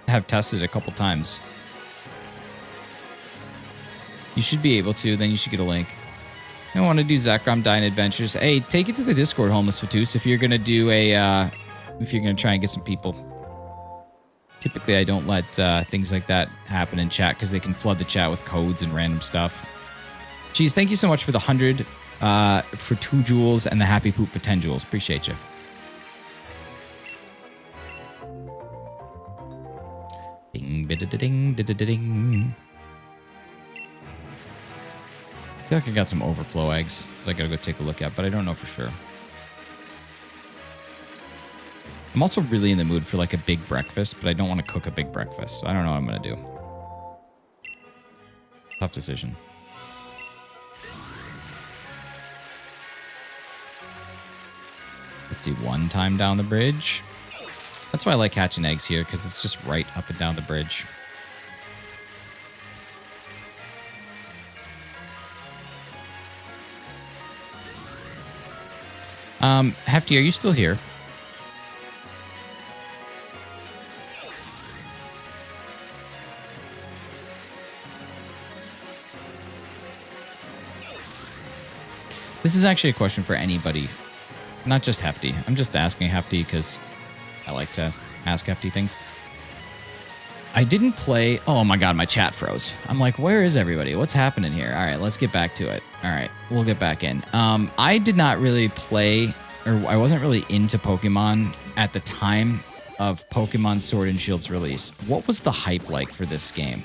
have tested it a couple times. You should be able to. Then you should get a link. I want to do Zekrom Dying Adventures. Hey, take it to the Discord, Homeless Fatus, if you're gonna do a if you're gonna try and get some people. Typically, I don't let things like that happen in chat because they can flood the chat with codes and random stuff. Jeez, thank you so much for the 100 for 2 jewels and the Happy Poop for 10 jewels. Appreciate you. Ding, ding, ding. I feel like I got some overflow eggs that I gotta go take a look at, but I don't know for sure. I'm also really in the mood for like a big breakfast, but I don't want to cook a big breakfast. So I don't know what I'm gonna do. Tough decision. Let's see, 1 time down the bridge. That's why I like hatching eggs here, because it's just right up and down the bridge. Hefty, are you still here? This is actually a question for anybody, not just Hefty. I'm just asking Hefty because I like to ask Hefty things. I didn't play... Oh my god, my chat froze. I'm like, where is everybody? What's happening here? All right, let's get back to it. All right, we'll get back in. I did not really play, or I wasn't really into Pokemon at the time of Pokemon Sword and Shield's release. What was the hype like for this game?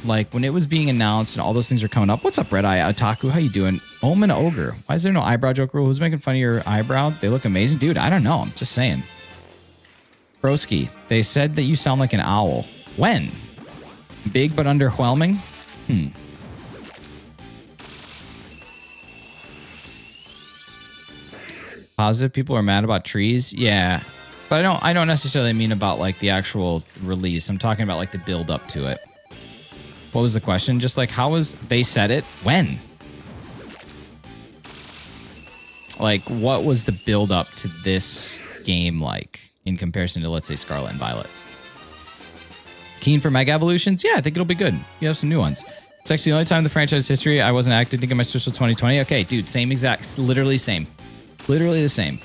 Like, when it was being announced and all those things are coming up. What's up, Red Eye Otaku? How you doing? Omen Ogre. Why is there no eyebrow joke rule? Who's making fun of your eyebrow? They look amazing. Dude, I don't know. I'm just saying. Broski, they said that you sound like an owl. When? Big but underwhelming? Positive people are mad about trees? Yeah. But I don't necessarily mean about like the actual release. I'm talking about like the build up to it. What was the question? Just like, how was they said it? When? Like, what was the build up to this game like in comparison to, let's say, Scarlet and Violet? Keen for Mega Evolutions? Yeah, I think it'll be good. You have some new ones. It's actually the only time in the franchise history I wasn't active to get my Switch till 2020. Okay, dude, same exact, literally same. Literally the same.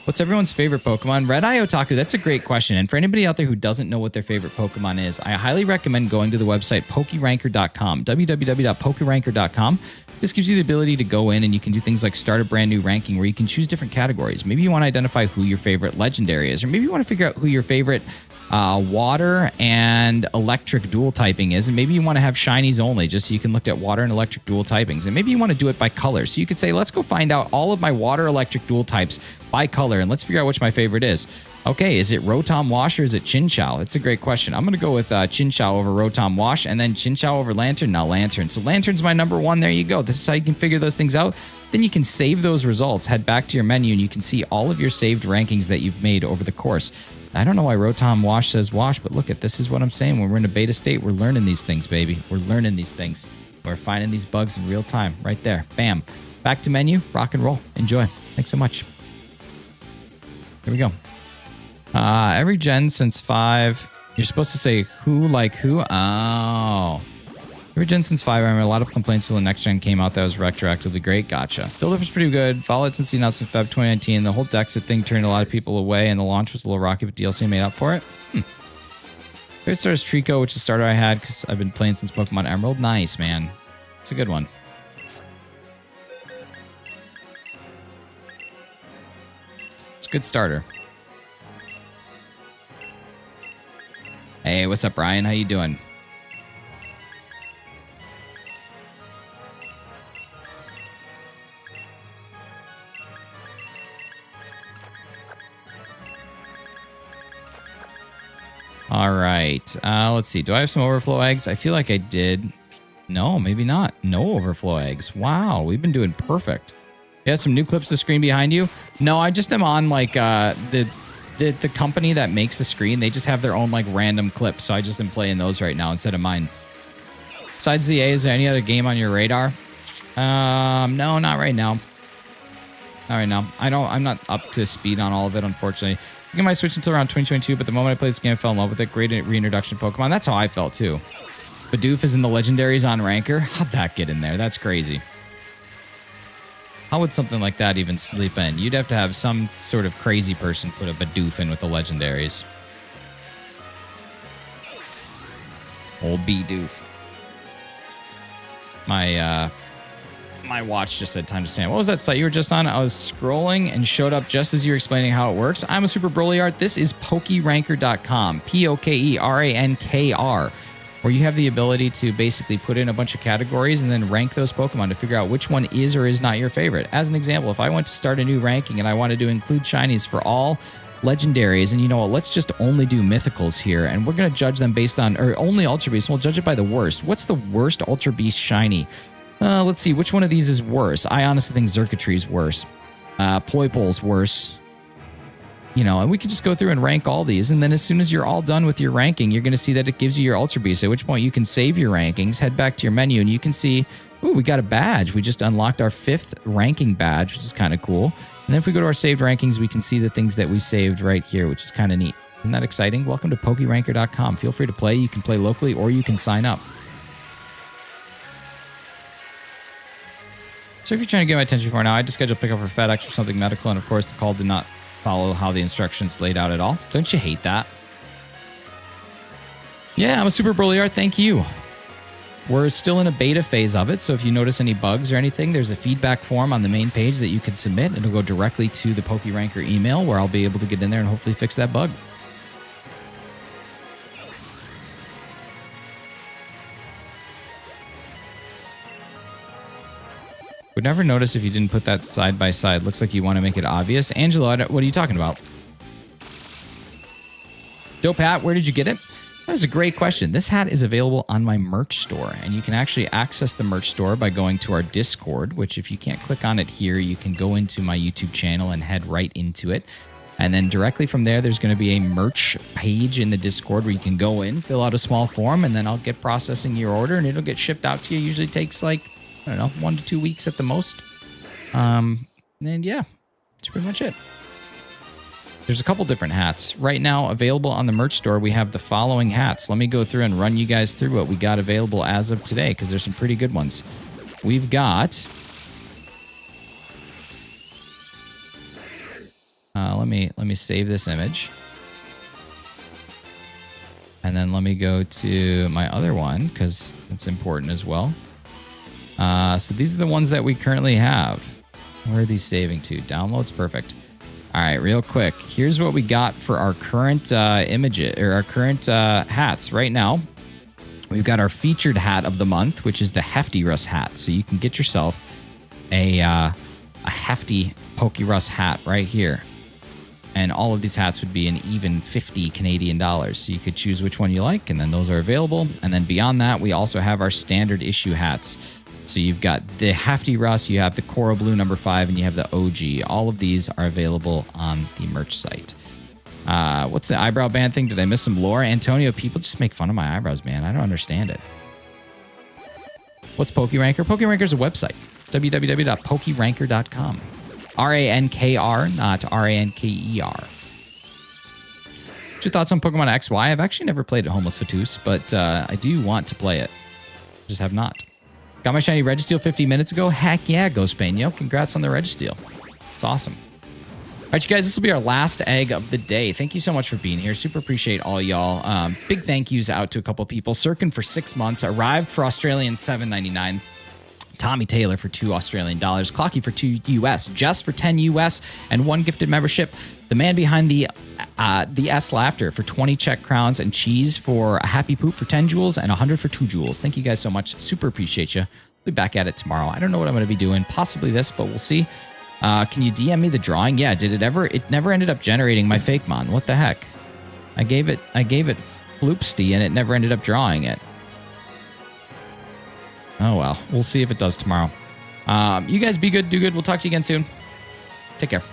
What's everyone's favorite Pokemon? Red Eye Otaku, that's a great question. And for anybody out there who doesn't know what their favorite Pokemon is, I highly recommend going to the website pokeranker.com, www.pokeranker.com. This gives you the ability to go in and you can do things like start a brand new ranking where you can choose different categories. Maybe you want to identify who your favorite legendary is, or maybe you want to figure out who your favorite water and electric dual typing is, and maybe you want to have shinies only just so you can look at water and electric dual typings, and maybe you want to do it by color, so you could say, let's go find out all of my water electric dual types by color and let's figure out which my favorite is. Okay, is it Rotom Wash or is it Chinchou? It's a great question. I'm going to go with Chinchou over Rotom Wash, and then Chinchou over Lantern. No, Lantern. So Lantern's my number 1. There you go. This is how you can figure those things out. Then you can save those results, head back to your menu, and you can see all of your saved rankings that you've made over the course. I don't know why Rotom Wash says Wash, but look at this is what I'm saying. When we're in a beta state, we're learning these things, baby. We're learning these things. We're finding these bugs in real time. Right there. Bam. Back to menu. Rock and roll. Enjoy. Thanks so much. Here we go. Every gen since 5, you're supposed to say who like who. Oh. Every gen since 5, I remember a lot of complaints till the next gen came out that was retroactively great. Gotcha. Build-up was pretty good. Followed since the announcement in Feb 2019. The whole Dexit thing turned a lot of people away, and the launch was a little rocky, but DLC made up for it. Favorite starter is Trico, which is the starter I had because I've been playing since Pokemon Emerald. Nice, man. It's a good one. It's a good starter. Hey, what's up, Brian? How you doing? All right. Let's see. Do I have some overflow eggs? I feel like I did. No, maybe not. No overflow eggs. Wow, we've been doing perfect. You have some new clips to screen behind you? No, I just am on like the company that makes the screen. They just have their own like random clips, so I just am playing those right now instead of mine. Besides ZA, is there any other game on your radar? No, not right now. Not right now. I'm not up to speed on all of it, unfortunately. I think I might switch until around 2022, but the moment I played this game, I fell in love with it. Great reintroduction to Pokemon. That's how I felt too. Bidoof is in the legendaries on Ranker. How'd that get in there? That's crazy. How would something like that even sleep in? You'd have to have some sort of crazy person put a Bidoof in with the legendaries. Old Bidoof. My watch just said time to stand. What was that site you were just on? I was scrolling and showed up just as you were explaining how it works. I'm a Super Broly Art. This is PokeRanker.com. PokeRankr, where you have the ability to basically put in a bunch of categories and then rank those Pokemon to figure out which one is or is not your favorite. As an example, if I went to start a new ranking and I wanted to include shinies for all legendaries, and you know what, let's just only do mythicals here, and we're going to judge them based on, or only Ultra Beast, and we'll judge it by the worst. What's the worst Ultra Beast shiny? Let's see, which one of these is worse? I honestly think Xurkitree's worse. Poipol's worse. You know, and we could just go through and rank all these, and then as soon as you're all done with your ranking, you're going to see that it gives you your Ultra Beast, at which point you can save your rankings, head back to your menu, and you can see, ooh, we got a badge. We just unlocked our 5th ranking badge, which is kind of cool. And then if we go to our saved rankings, we can see the things that we saved right here, which is kind of neat. Isn't that exciting? Welcome to PokeRanker.com. Feel free to play. You can play locally, or you can sign up. So if you're trying to get my attention for now, I just scheduled pickup for FedEx or something medical, and of course the call did not follow how the instructions laid out at all. Don't you hate that? Yeah, I'm a Super Broly Art. Thank you. We're still in a beta phase of it, so if you notice any bugs or anything, there's a feedback form on the main page that you can submit. It'll go directly to the PokeRanker email, where I'll be able to get in there and hopefully fix that bug. Would never notice if you didn't put that side by side. Looks like you want to make it obvious. Angelo, what are you talking about? Dope hat, where did you get it? That is a great question. This hat is available on my merch store, and you can actually access the merch store by going to our Discord, which if you can't click on it here, you can go into my YouTube channel and head right into it. And then directly from there, there's going to be a merch page in the Discord where you can go in, fill out a small form, and then I'll get processing your order, and it'll get shipped out to you. Usually takes like, I don't know, 1 to 2 weeks at the most. And yeah, that's pretty much it. There's a couple different hats. Right now, available on the merch store, we have the following hats. Let me go through and run you guys through what we got available as of today, because there's some pretty good ones. We've got... let me save this image. And then let me go to my other one, because it's important as well. So these are the ones that we currently have. Where are these saving to? Downloads, perfect. All right, real quick. Here's what we got for our current images, or our current hats. Right now, we've got our featured hat of the month, which is the Hefty Russ hat. So you can get yourself a hefty Pokerus hat right here. And all of these hats would be an even 50 Canadian dollars. So you could choose which one you like, and then those are available. And then beyond that, we also have our standard issue hats. So you've got the Hefty Russ, you have the Coral Blue number 5, and you have the OG. All of these are available on the merch site. What's the eyebrow band thing? Did I miss some lore? Antonio, people just make fun of my eyebrows, man. I don't understand it. What's PokeRanker? PokeRanker is a website. www.pokeranker.com. RANKR, not RANKER. What's your thoughts on Pokemon XY? I've actually never played it, Homeless Fatus, but I do want to play it. Just have not. Got my shiny Registeel 50 minutes ago. Heck yeah, Ghost Yo. Congrats on the Registeel. It's awesome. All right, you guys, this will be our last egg of the day. Thank you so much for being here. Super appreciate all y'all. Big thank yous out to a couple people. Sirkin for 6 months. Arrived for Australian $7.99. Tommy Taylor for $2 Australian. Clocky for $2 US. Jess for $10 US and 1 gifted membership. The man behind the S Laughter for 20 Czech crowns, and Cheese for a Happy Poop for 10 jewels and 100 for 2 jewels. Thank you guys so much. Super appreciate you. We'll be back at it tomorrow. I don't know what I'm going to be doing. Possibly this, but we'll see. Can you DM me the drawing? Yeah, did it ever? It never ended up generating my fakemon. What the heck? I gave it Floopsty and it never ended up drawing it. Oh well, we'll see if it does tomorrow. You guys be good, do good. We'll talk to you again soon. Take care.